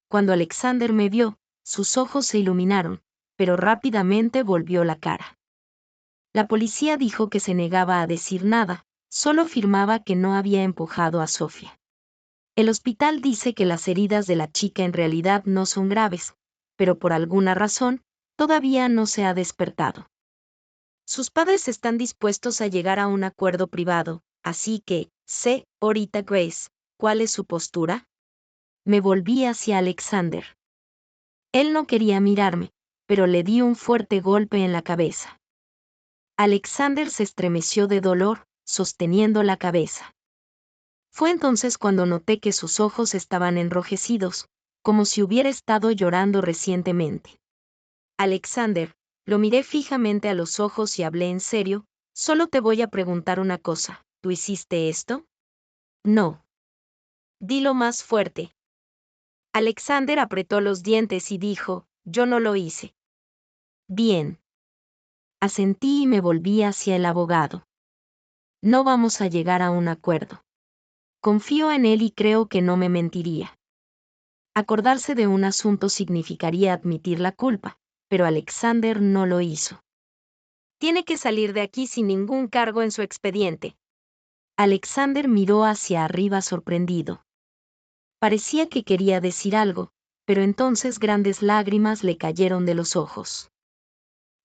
A: Cuando Alexander me vio, sus ojos se iluminaron, pero rápidamente volvió la cara. La policía dijo que se negaba a decir nada, solo afirmaba que no había empujado a Sofía. El hospital dice que las heridas de la chica en realidad no son graves, pero por alguna razón, todavía no se ha despertado. Sus padres están dispuestos a llegar a un acuerdo privado, así que, ahorita Grace, ¿cuál es su postura? Me volví hacia Alexander. Él no quería mirarme, pero le di un fuerte golpe en la cabeza. Alexander se estremeció de dolor, sosteniendo la cabeza. Fue entonces cuando noté que sus ojos estaban enrojecidos, como si hubiera estado llorando recientemente. Alexander, lo miré fijamente a los ojos y hablé en serio, solo te voy a preguntar una cosa, ¿tú hiciste esto? No. Dilo más fuerte. Alexander apretó los dientes y dijo, yo no lo hice. Bien. Asentí y me volví hacia el abogado. No vamos a llegar a un acuerdo. Confío en él y creo que no me mentiría. Acordarse de un asunto significaría admitir la culpa, pero Alexander no lo hizo. Tiene que salir de aquí sin ningún cargo en su expediente. Alexander miró hacia arriba sorprendido. Parecía que quería decir algo, pero entonces grandes lágrimas le cayeron de los ojos.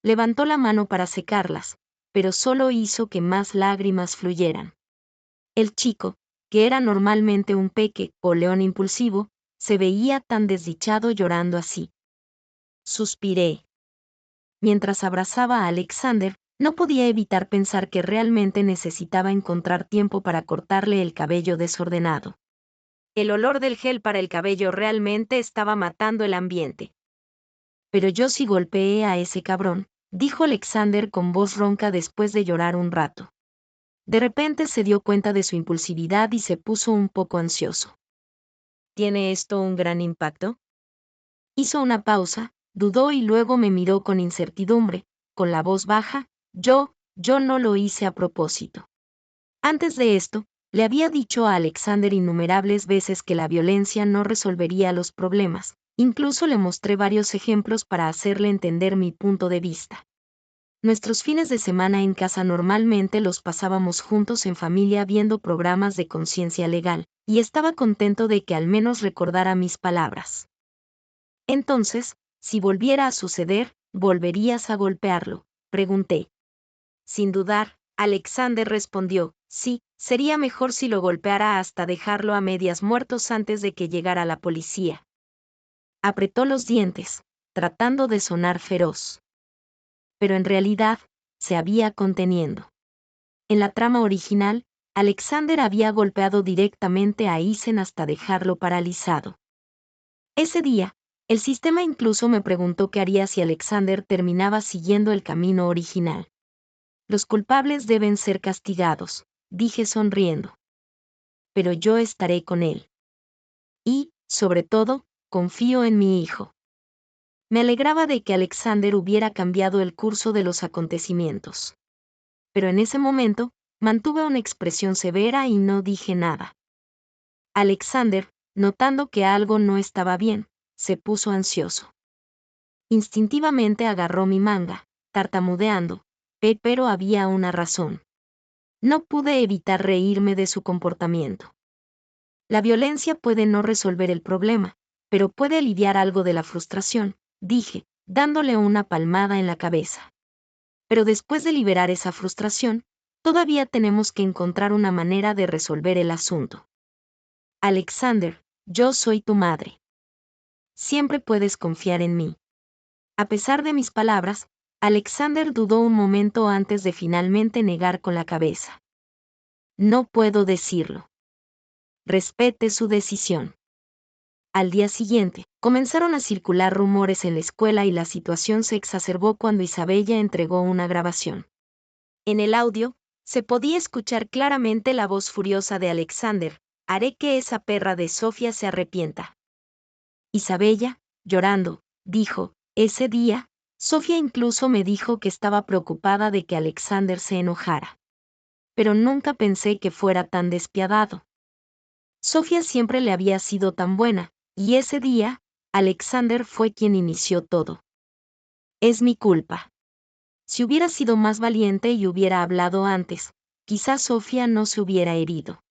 A: Levantó la mano para secarlas, pero solo hizo que más lágrimas fluyeran. El chico, que era normalmente un peque o león impulsivo, se veía tan desdichado llorando así. Suspiré. Mientras abrazaba a Alexander, no podía evitar pensar que realmente necesitaba encontrar tiempo para cortarle el cabello desordenado. El olor del gel para el cabello realmente estaba matando el ambiente. Pero yo sí golpeé a ese cabrón, dijo Alexander con voz ronca después de llorar un rato. De repente se dio cuenta de su impulsividad y se puso un poco ansioso. ¿Tiene esto un gran impacto? Hizo una pausa, dudó y luego me miró con incertidumbre, con la voz baja, yo no lo hice a propósito. Antes de esto, le había dicho a Alexander innumerables veces que la violencia no resolvería los problemas, incluso le mostré varios ejemplos para hacerle entender mi punto de vista. Nuestros fines de semana en casa normalmente los pasábamos juntos en familia viendo programas de conciencia legal, y estaba contento de que al menos recordara mis palabras. Entonces, si volviera a suceder, ¿volverías a golpearlo?, pregunté. Sin dudar, Alexander respondió, sí, sería mejor si lo golpeara hasta dejarlo a medias muertos antes de que llegara la policía. Apretó los dientes, tratando de sonar feroz. Pero en realidad, se había conteniendo. En la trama original, Alexander había golpeado directamente a Isen hasta dejarlo paralizado. Ese día, el sistema incluso me preguntó qué haría si Alexander terminaba siguiendo el camino original. Los culpables deben ser castigados, dije sonriendo. Pero yo estaré con él. Y, sobre todo, confío en mi hijo. Me alegraba de que Alexander hubiera cambiado el curso de los acontecimientos. Pero en ese momento, mantuve una expresión severa y no dije nada. Alexander, notando que algo no estaba bien, se puso ansioso. Instintivamente agarró mi manga, tartamudeando, pero había una razón. No pude evitar reírme de su comportamiento. La violencia puede no resolver el problema, pero puede aliviar algo de la frustración, dije, dándole una palmada en la cabeza. Pero después de liberar esa frustración, todavía tenemos que encontrar una manera de resolver el asunto. Alexander, yo soy tu madre. Siempre puedes confiar en mí. A pesar de mis palabras, Alexander dudó un momento antes de finalmente negar con la cabeza. No puedo decirlo. Respete su decisión. Al día siguiente, comenzaron a circular rumores en la escuela y la situación se exacerbó cuando Isabella entregó una grabación. En el audio, se podía escuchar claramente la voz furiosa de Alexander: haré que esa perra de Sofía se arrepienta. Isabella, llorando, dijo, ese día, Sofía incluso me dijo que estaba preocupada de que Alexander se enojara. Pero nunca pensé que fuera tan despiadado. Sofía siempre le había sido tan buena, y ese día, Alexander fue quien inició todo. Es mi culpa. Si hubiera sido más valiente y hubiera hablado antes, quizás Sofía no se hubiera herido.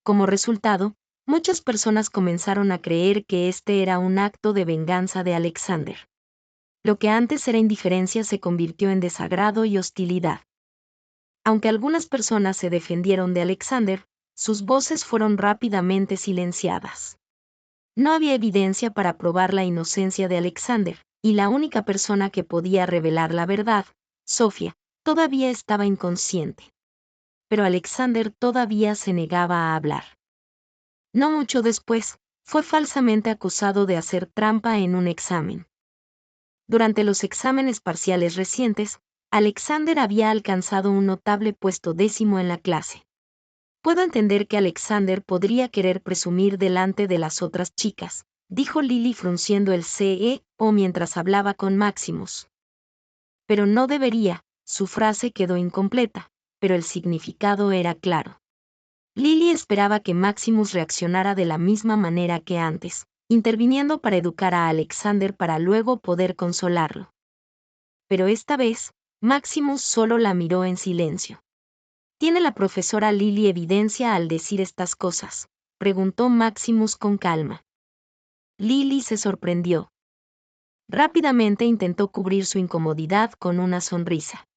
A: Como resultado, muchas personas comenzaron a creer que este era un acto de venganza de Alexander. Lo que antes era indiferencia se convirtió en desagrado y hostilidad. Aunque algunas personas se defendieron de Alexander, sus voces fueron rápidamente silenciadas. No había evidencia para probar la inocencia de Alexander, y la única persona que podía revelar la verdad, Sofía, todavía estaba inconsciente. Pero Alexander todavía se negaba a hablar. No mucho después, fue falsamente acusado de hacer trampa en un examen. Durante los exámenes parciales recientes, Alexander había alcanzado un notable puesto 10º en la clase. Puedo entender que Alexander podría querer presumir delante de las otras chicas, dijo Lily frunciendo el CEO mientras hablaba con Maximus. Pero no debería, su frase quedó incompleta, pero el significado era claro. Lily esperaba que Maximus reaccionara de la misma manera que antes, interviniendo para educar a Alexander para luego poder consolarlo. Pero esta vez, Maximus solo la miró en silencio. ¿Tiene la profesora Lily evidencia al decir estas cosas?, preguntó Maximus con calma. Lily se sorprendió. Rápidamente intentó cubrir su incomodidad con una sonrisa.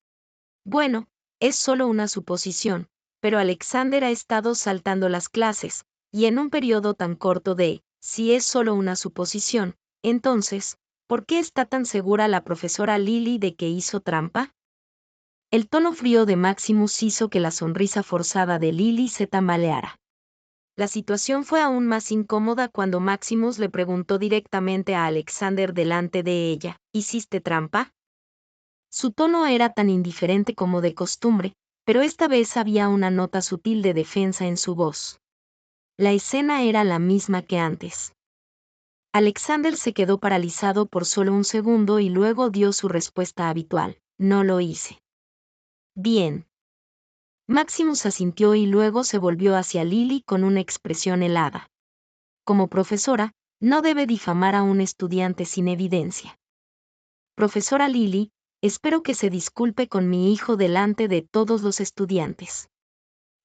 A: Bueno, es solo una suposición, pero Alexander ha estado saltando las clases, y en un periodo tan corto si es solo una suposición, entonces, ¿por qué está tan segura la profesora Lily de que hizo trampa? El tono frío de Maximus hizo que la sonrisa forzada de Lily se tambaleara. La situación fue aún más incómoda cuando Maximus le preguntó directamente a Alexander delante de ella, ¿hiciste trampa? Su tono era tan indiferente como de costumbre, pero esta vez había una nota sutil de defensa en su voz. La escena era la misma que antes. Alexander se quedó paralizado por solo un segundo y luego dio su respuesta habitual: no lo hice. Bien. Maximus asintió y luego se volvió hacia Lily con una expresión helada. Como profesora, no debe difamar a un estudiante sin evidencia. Profesora Lily, espero que se disculpe con mi hijo delante de todos los estudiantes.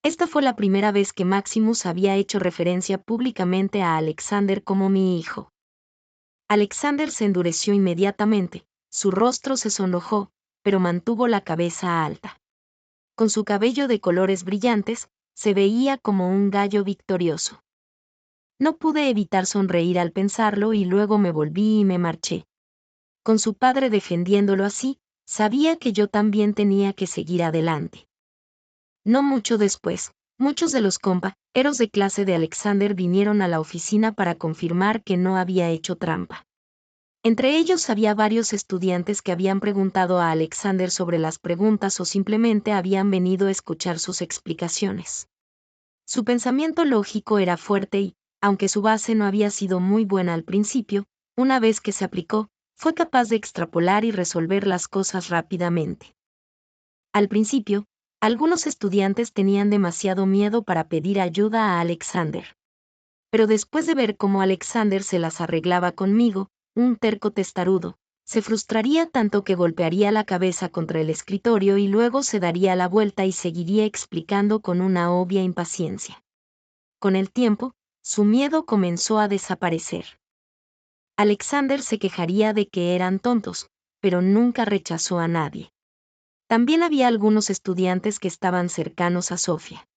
A: Esta fue la primera vez que Maximus había hecho referencia públicamente a Alexander como mi hijo. Alexander se endureció inmediatamente, su rostro se sonrojó, pero mantuvo la cabeza alta. Con su cabello de colores brillantes, se veía como un gallo victorioso. No pude evitar sonreír al pensarlo y luego me volví y me marché. Con su padre defendiéndolo así, sabía que yo también tenía que seguir adelante. No mucho después, muchos de los compañeros de clase de Alexander vinieron a la oficina para confirmar que no había hecho trampa. Entre ellos había varios estudiantes que habían preguntado a Alexander sobre las preguntas o simplemente habían venido a escuchar sus explicaciones. Su pensamiento lógico era fuerte y, aunque su base no había sido muy buena al principio, una vez que se aplicó, fue capaz de extrapolar y resolver las cosas rápidamente. Al principio, algunos estudiantes tenían demasiado miedo para pedir ayuda a Alexander. Pero después de ver cómo Alexander se las arreglaba conmigo, un terco testarudo, se frustraría tanto que golpearía la cabeza contra el escritorio y luego se daría la vuelta y seguiría explicando con una obvia impaciencia. Con el tiempo, su miedo comenzó a desaparecer. Alexander se quejaría de que eran tontos, pero nunca rechazó a nadie. También había algunos estudiantes que estaban cercanos a Sofía.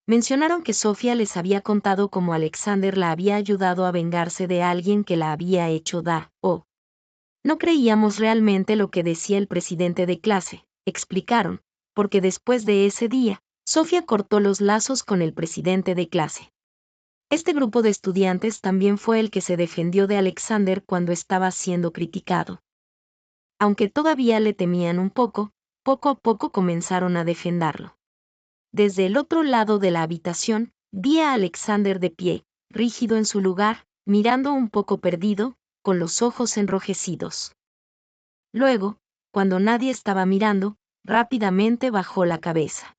A: Mencionaron que Sofía les había contado cómo Alexander la había ayudado a vengarse de alguien que la había hecho daño. No creíamos realmente lo que decía el presidente de clase, explicaron, porque después de ese día, Sofía cortó los lazos con el presidente de clase. Este grupo de estudiantes también fue el que se defendió de Alexander cuando estaba siendo criticado. Aunque todavía le temían un poco a poco comenzaron a defenderlo. Desde el otro lado de la habitación, vi a Alexander de pie, rígido en su lugar, mirando un poco perdido, con los ojos enrojecidos. Luego, cuando nadie estaba mirando, rápidamente bajó la cabeza.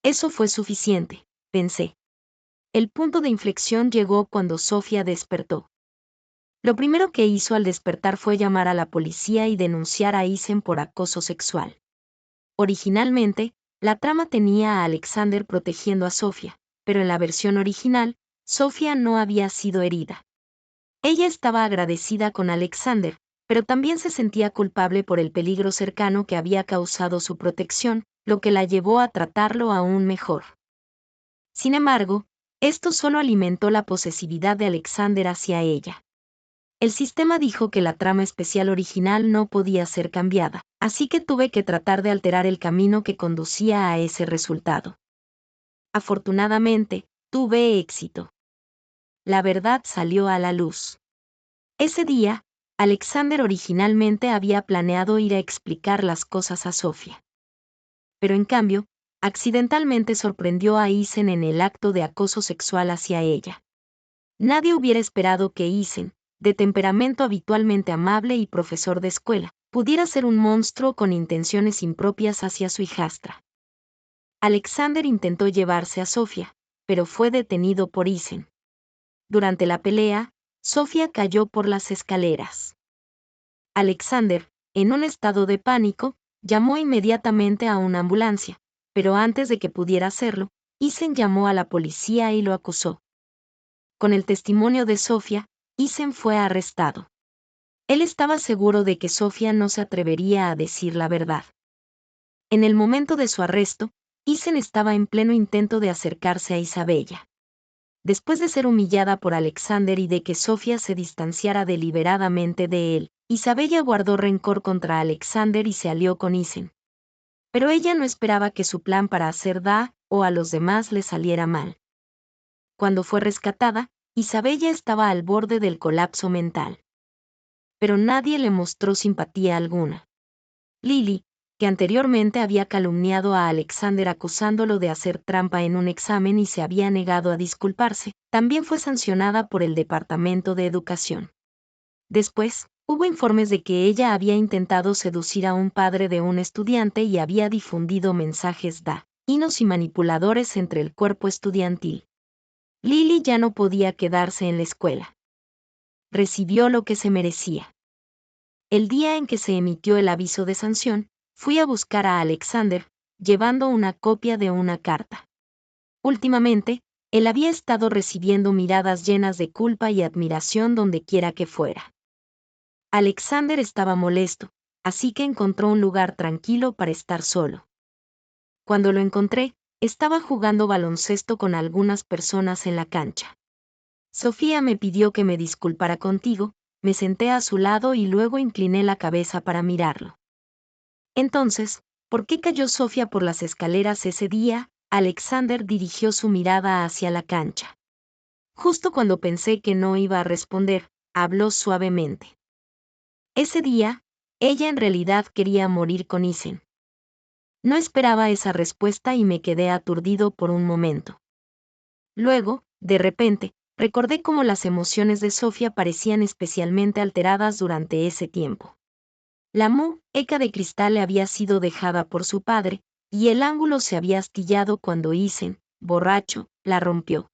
A: Eso fue suficiente, pensé. El punto de inflexión llegó cuando Sofía despertó. Lo primero que hizo al despertar fue llamar a la policía y denunciar a Isen por acoso sexual. Originalmente, la trama tenía a Alexander protegiendo a Sofía, pero en la versión original, Sofía no había sido herida. Ella estaba agradecida con Alexander, pero también se sentía culpable por el peligro cercano que había causado su protección, lo que la llevó a tratarlo aún mejor. Sin embargo, esto solo alimentó la posesividad de Alexander hacia ella. El sistema dijo que la trama especial original no podía ser cambiada, así que tuve que tratar de alterar el camino que conducía a ese resultado. Afortunadamente, tuve éxito. La verdad salió a la luz. Ese día, Alexander originalmente había planeado ir a explicar las cosas a Sofía. Pero en cambio, accidentalmente sorprendió a Isen en el acto de acoso sexual hacia ella. Nadie hubiera esperado que Isen, de temperamento habitualmente amable y profesor de escuela, pudiera ser un monstruo con intenciones impropias hacia su hijastra. Alexander intentó llevarse a Sofía, pero fue detenido por Isen. Durante la pelea, Sofía cayó por las escaleras. Alexander, en un estado de pánico, llamó inmediatamente a una ambulancia, pero antes de que pudiera hacerlo, Isen llamó a la policía y lo acusó. Con el testimonio de Sofía, Isen fue arrestado. Él estaba seguro de que Sofía no se atrevería a decir la verdad. En el momento de su arresto, Isen estaba en pleno intento de acercarse a Isabella. Después de ser humillada por Alexander y de que Sofía se distanciara deliberadamente de él, Isabella guardó rencor contra Alexander y se alió con Isen. Pero ella no esperaba que su plan para hacer daño a los demás le saliera mal. Cuando fue rescatada, Isabella estaba al borde del colapso mental. Pero nadie le mostró simpatía alguna. Lily, que anteriormente había calumniado a Alexander acusándolo de hacer trampa en un examen y se había negado a disculparse, también fue sancionada por el Departamento de Educación. Después, hubo informes de que ella había intentado seducir a un padre de un estudiante y había difundido mensajes dañinos y manipuladores entre el cuerpo estudiantil. Lily ya no podía quedarse en la escuela. Recibió lo que se merecía. El día en que se emitió el aviso de sanción, fui a buscar a Alexander, llevando una copia de una carta. Últimamente, él había estado recibiendo miradas llenas de culpa y admiración donde quiera que fuera. Alexander estaba molesto, así que encontró un lugar tranquilo para estar solo. Cuando lo encontré, estaba jugando baloncesto con algunas personas en la cancha. Sofía me pidió que me disculpara contigo, me senté a su lado y luego incliné la cabeza para mirarlo. Entonces, ¿por qué cayó Sofía por las escaleras ese día? Alexander dirigió su mirada hacia la cancha. Justo cuando pensé que no iba a responder, habló suavemente. Ese día, ella en realidad quería morir con Isen. No esperaba esa respuesta y me quedé aturdido por un momento. Luego, de repente, recordé cómo las emociones de Sofía parecían especialmente alteradas durante ese tiempo. La muñeca de cristal le había sido dejada por su padre, y el ángulo se había astillado cuando Isen, borracho, la rompió.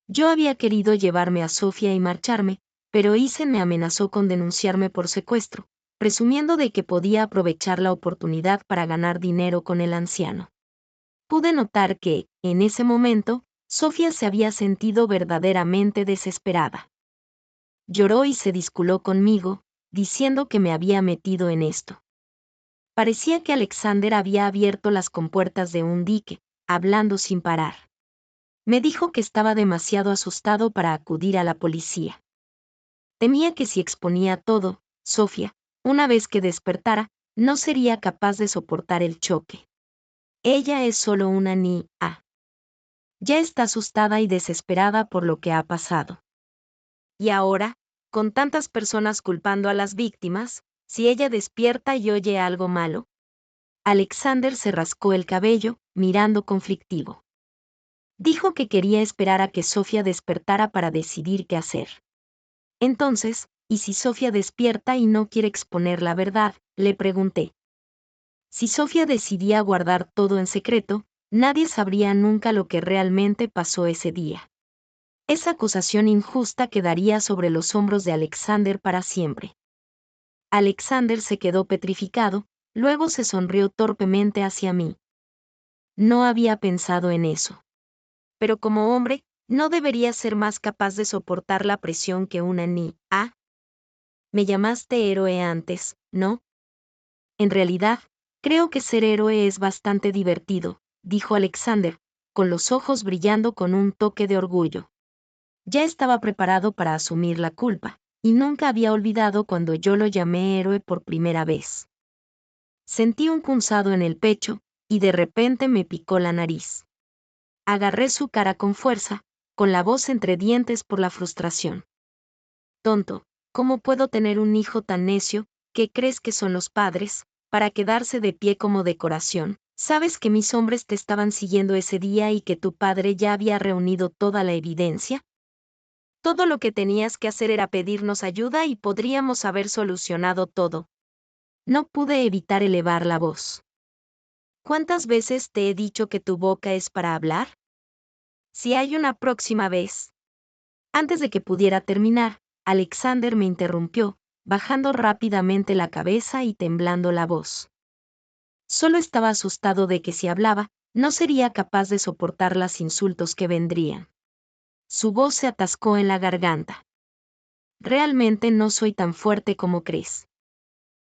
A: Yo había querido llevarme a Sofía y marcharme, pero Isen me amenazó con denunciarme por secuestro, presumiendo de que podía aprovechar la oportunidad para ganar dinero con el anciano. Pude notar que, en ese momento, Sofía se había sentido verdaderamente desesperada. lloró y se disculpó conmigo, diciendo que me había metido en esto. Parecía que Alexander había abierto las compuertas de un dique, hablando sin parar. Me dijo que estaba demasiado asustado para acudir a la policía. Temía que si exponía todo, Sofía, una vez que despertara, no sería capaz de soportar el choque. Ella es solo una niña. Ya está asustada y desesperada por lo que ha pasado. Y ahora, con tantas personas culpando a las víctimas, si ella despierta y oye algo malo. Alexander se rascó el cabello, mirando conflictivo. Dijo que quería esperar a que Sofía despertara para decidir qué hacer. Entonces, ¿y si Sofía despierta y no quiere exponer la verdad?, le pregunté. Si Sofía decidía guardar todo en secreto, nadie sabría nunca lo que realmente pasó ese día. Esa acusación injusta quedaría sobre los hombros de Alexander para siempre. Alexander se quedó petrificado, luego se sonrió torpemente hacia mí. No había pensado en eso. Pero como hombre, no debería ser más capaz de soportar la presión que una niña. Me llamaste héroe antes, ¿no? En realidad, creo que ser héroe es bastante divertido, dijo Alexander, con los ojos brillando con un toque de orgullo. Ya estaba preparado para asumir la culpa, y nunca había olvidado cuando yo lo llamé héroe por primera vez. Sentí un punzado en el pecho, y de repente me picó la nariz. Agarré su cara con fuerza, con la voz entre dientes por la frustración. Tonto, ¿cómo puedo tener un hijo tan necio? ¿Qué crees que son los padres? Para quedarse de pie como decoración. ¿Sabes que mis hombres te estaban siguiendo ese día y que tu padre ya había reunido toda la evidencia? Todo lo que tenías que hacer era pedirnos ayuda y podríamos haber solucionado todo. No pude evitar elevar la voz. ¿Cuántas veces te he dicho que tu boca es para hablar? Si hay una próxima vez. Antes de que pudiera terminar, Alexander me interrumpió, bajando rápidamente la cabeza y temblando la voz. Solo estaba asustado de que si hablaba, no sería capaz de soportar los insultos que vendrían. Su voz se atascó en la garganta. Realmente no soy tan fuerte como crees.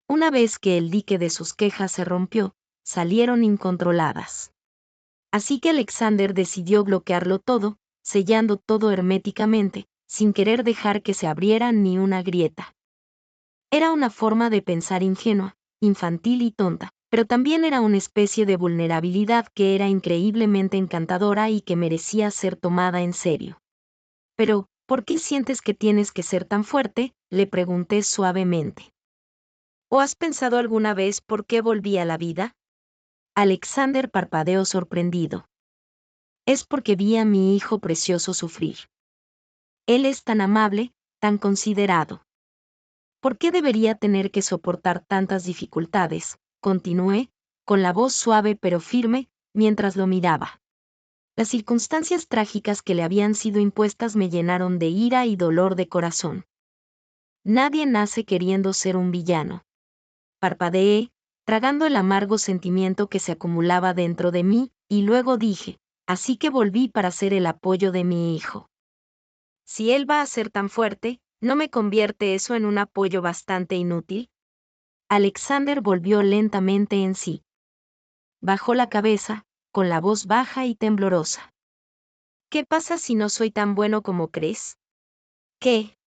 A: Una vez que el dique de sus quejas se rompió, salieron incontroladas. Así que Alexander decidió bloquearlo todo, sellando todo herméticamente, sin querer dejar que se abriera ni una grieta. Era una forma de pensar ingenua, infantil y tonta, pero también era una especie de vulnerabilidad que era increíblemente encantadora y que merecía ser tomada en serio. Pero, ¿por qué sientes que tienes que ser tan fuerte?, le pregunté suavemente. ¿O has pensado alguna vez por qué volví a la vida? Alexander parpadeó sorprendido. Es porque vi a mi hijo precioso sufrir. Él es tan amable, tan considerado. ¿Por qué debería tener que soportar tantas dificultades?, continué, con la voz suave pero firme, mientras lo miraba. Las circunstancias trágicas que le habían sido impuestas me llenaron de ira y dolor de corazón. Nadie nace queriendo ser un villano. Parpadeé, tragando el amargo sentimiento que se acumulaba dentro de mí, y luego dije, así que volví para ser el apoyo de mi hijo. Si él va a ser tan fuerte, ¿no me convierte eso en un apoyo bastante inútil? Alexander volvió lentamente en sí. Bajó la cabeza, con la voz baja y temblorosa. ¿Qué pasa si no soy tan bueno como crees? ¿Qué?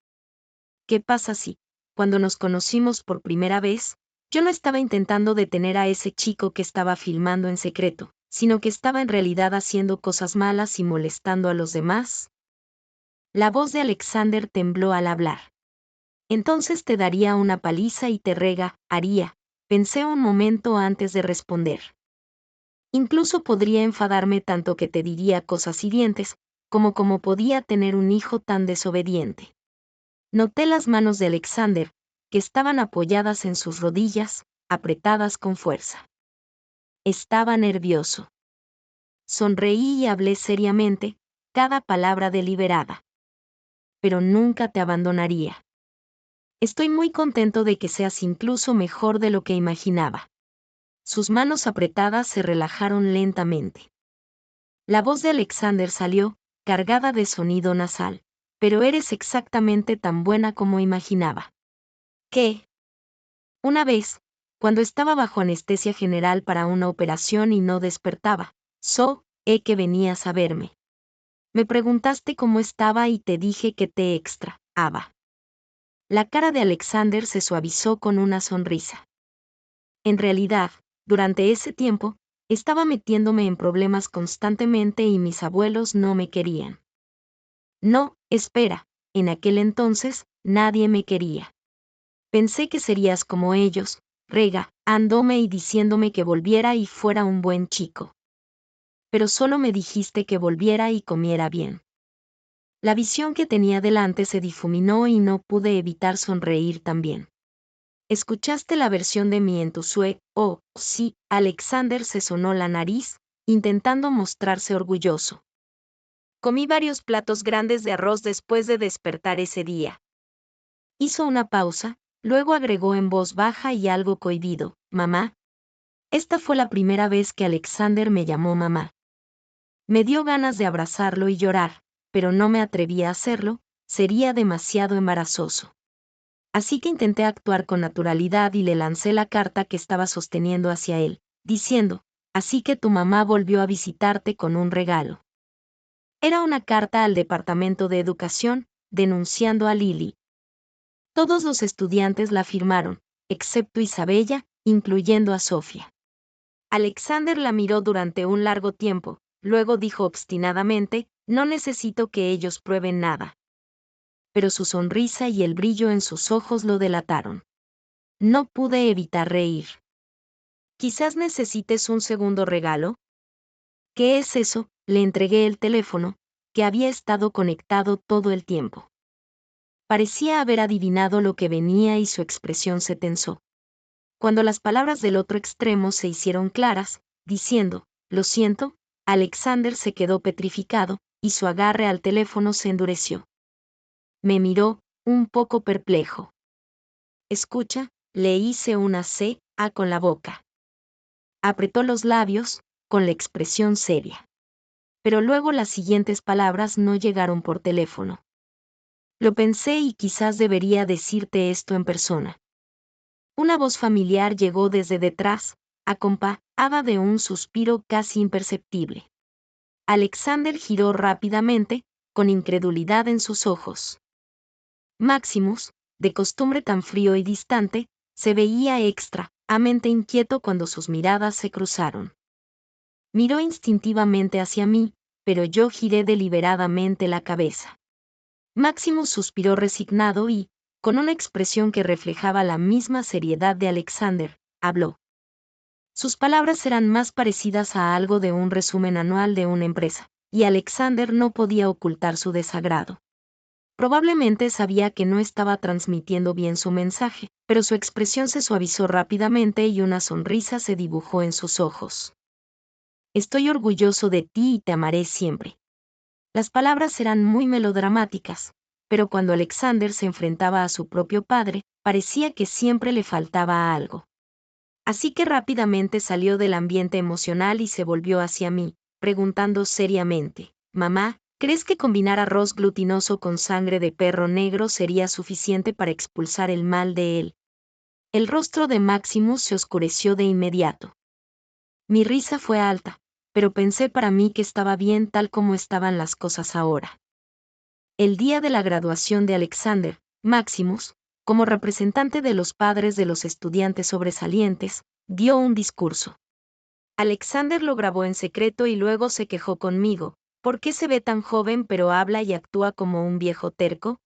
A: ¿Qué pasa si, cuando nos conocimos por primera vez, yo no estaba intentando detener a ese chico que estaba filmando en secreto, sino que estaba en realidad haciendo cosas malas y molestando a los demás? La voz de Alexander tembló al hablar. Entonces te daría una paliza y te haría, pensé un momento antes de responder. Incluso podría enfadarme tanto que te diría cosas hirientes, como podía tener un hijo tan desobediente. Noté las manos de Alexander, que estaban apoyadas en sus rodillas, apretadas con fuerza. Estaba nervioso. Sonreí y hablé seriamente, cada palabra deliberada. Pero nunca te abandonaría. Estoy muy contento de que seas incluso mejor de lo que imaginaba. Sus manos apretadas se relajaron lentamente. La voz de Alexander salió, cargada de sonido nasal. pero eres exactamente tan buena como imaginaba. ¿Qué? Una vez, cuando estaba bajo anestesia general para una operación y no despertaba, que venías a verme. Me preguntaste cómo estaba y te dije que te extrañaba. La cara de Alexander se suavizó con una sonrisa. En realidad, durante ese tiempo, estaba metiéndome en problemas constantemente y mis abuelos no me querían. No, espera, en aquel entonces, nadie me quería. Pensé que serías como ellos, regañándome y diciéndome que volviera y fuera un buen chico. Pero solo me dijiste que volviera y comiera bien. La visión que tenía delante se difuminó y no pude evitar sonreír también. ¿Escuchaste la versión de mí en tu sueño? Oh, sí, Alexander se sonó la nariz, intentando mostrarse orgulloso. Comí varios platos grandes de arroz después de despertar ese día. Hizo una pausa, luego agregó en voz baja y algo cohibido, mamá. Esta fue la primera vez que Alexander me llamó mamá. Me dio ganas de abrazarlo y llorar, pero no me atreví a hacerlo, sería demasiado embarazoso. Así que intenté actuar con naturalidad y le lancé la carta que estaba sosteniendo hacia él, diciendo, así que tu mamá volvió a visitarte con un regalo. Era una carta al Departamento de Educación, denunciando a Lily. Todos los estudiantes la firmaron, excepto Isabella, incluyendo a Sofía. Alexander la miró durante un largo tiempo, luego dijo obstinadamente, no necesito que ellos prueben nada. Pero su sonrisa y el brillo en sus ojos lo delataron. No pude evitar reír. Quizás necesites un segundo regalo. ¿Qué es eso? Le entregué el teléfono, que había estado conectado todo el tiempo. Parecía haber adivinado lo que venía y su expresión se tensó. Cuando las palabras del otro extremo se hicieron claras, diciendo, lo siento, Alexander se quedó petrificado, y su agarre al teléfono se endureció. Me miró, un poco perplejo. Escucha, le hice una C.A. con la boca. Apretó los labios, con la expresión seria. Pero luego las siguientes palabras no llegaron por teléfono. Lo pensé y quizás debería decirte esto en persona. Una voz familiar llegó desde detrás, acompañada de un suspiro casi imperceptible. Alexander giró rápidamente, con incredulidad en sus ojos. Maximus, de costumbre tan frío y distante, se veía extrañamente inquieto cuando sus miradas se cruzaron. Miró instintivamente hacia mí, pero yo giré deliberadamente la cabeza. Maximus suspiró resignado y, con una expresión que reflejaba la misma seriedad de Alexander, habló. Sus palabras eran más parecidas a algo de un resumen anual de una empresa, y Alexander no podía ocultar su desagrado. Probablemente sabía que no estaba transmitiendo bien su mensaje, pero su expresión se suavizó rápidamente y una sonrisa se dibujó en sus ojos. Estoy orgulloso de ti y te amaré siempre. Las palabras eran muy melodramáticas, pero cuando Alexander se enfrentaba a su propio padre, parecía que siempre le faltaba algo. Así que rápidamente salió del ambiente emocional y se volvió hacia mí, preguntando seriamente, mamá, ¿crees que combinar arroz glutinoso con sangre de perro negro sería suficiente para expulsar el mal de él? El rostro de Maximus se oscureció de inmediato. Mi risa fue alta, pero pensé para mí que estaba bien tal como estaban las cosas ahora. El día de la graduación de Alexander, Maximus, como representante de los padres de los estudiantes sobresalientes, dio un discurso. Alexander lo grabó en secreto y luego se quejó conmigo, ¿por qué se ve tan joven pero habla y actúa como un viejo terco?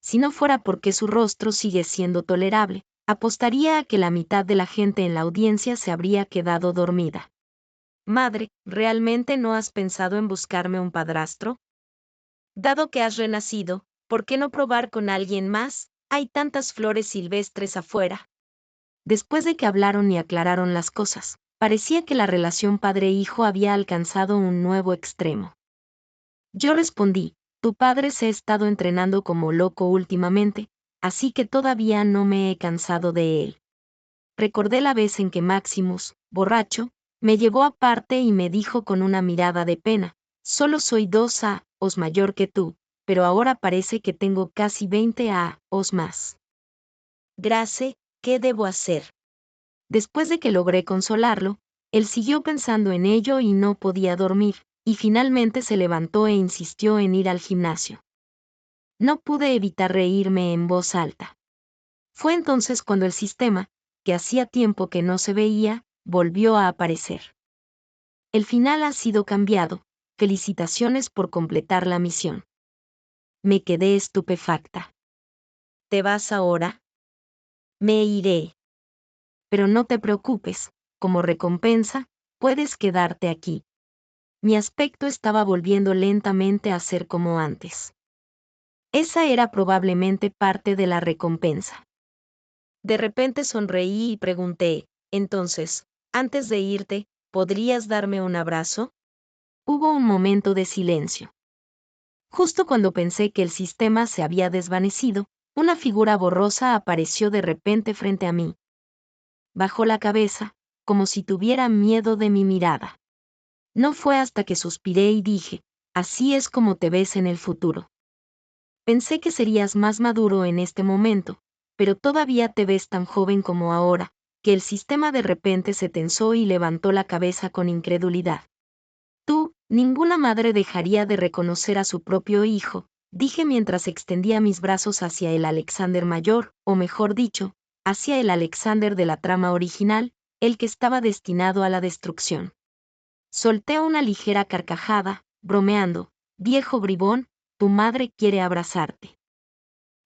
A: Si no fuera porque su rostro sigue siendo tolerable, apostaría a que la mitad de la gente en la audiencia se habría quedado dormida. Madre, ¿realmente no has pensado en buscarme un padrastro? Dado que has renacido, ¿por qué no probar con alguien más? Hay tantas flores silvestres afuera. Después de que hablaron y aclararon las cosas, parecía que la relación padre-hijo había alcanzado un nuevo extremo. Yo respondí, tu padre se ha estado entrenando como loco últimamente, así que todavía no me he cansado de él. Recordé la vez en que Maximus, borracho, me llevó aparte y me dijo con una mirada de pena, solo soy 2 años mayor que tú, pero ahora parece que tengo casi 20 años más. Grace, ¿qué debo hacer? Después de que logré consolarlo, él siguió pensando en ello y no podía dormir, y finalmente se levantó e insistió en ir al gimnasio. No pude evitar reírme en voz alta. Fue entonces cuando el sistema, que hacía tiempo que no se veía, volvió a aparecer. El final ha sido cambiado, felicitaciones por completar la misión. Me quedé estupefacta. ¿Te vas ahora? Me iré. Pero no te preocupes, como recompensa, puedes quedarte aquí. Mi aspecto estaba volviendo lentamente a ser como antes. Esa era probablemente parte de la recompensa. De repente sonreí y pregunté, entonces, antes de irte, ¿podrías darme un abrazo? Hubo un momento de silencio. Justo cuando pensé que el sistema se había desvanecido, una figura borrosa apareció de repente frente a mí. Bajó la cabeza, como si tuviera miedo de mi mirada. No fue hasta que suspiré y dije, así es como te ves en el futuro. Pensé que serías más maduro en este momento, pero todavía te ves tan joven como ahora, que el sistema de repente se tensó y levantó la cabeza con incredulidad. Tú, ninguna madre dejaría de reconocer a su propio hijo, dije mientras extendía mis brazos hacia el Alexander mayor, o mejor dicho, hacia el Alexander de la trama original, el que estaba destinado a la destrucción. Solté una ligera carcajada, bromeando, viejo bribón, tu madre quiere abrazarte.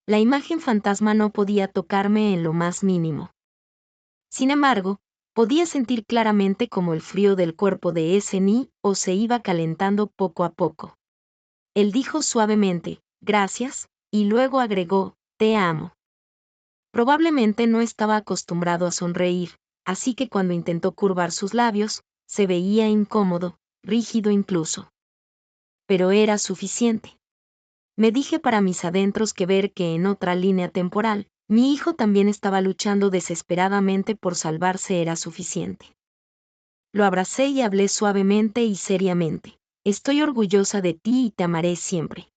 A: La imagen fantasma no podía tocarme en lo más mínimo. Sin embargo, podía sentir claramente cómo el frío del cuerpo de ese niño se iba calentando poco a poco. Él dijo suavemente, gracias, y luego agregó, te amo. Probablemente no estaba acostumbrado a sonreír, así que cuando intentó curvar sus labios, se veía incómodo, rígido incluso. Pero era suficiente. Me dije para mis adentros que ver que en otra línea temporal, mi hijo también estaba luchando desesperadamente por salvarse era suficiente. Lo abracé y hablé suavemente y seriamente. Estoy orgullosa de ti y te amaré siempre.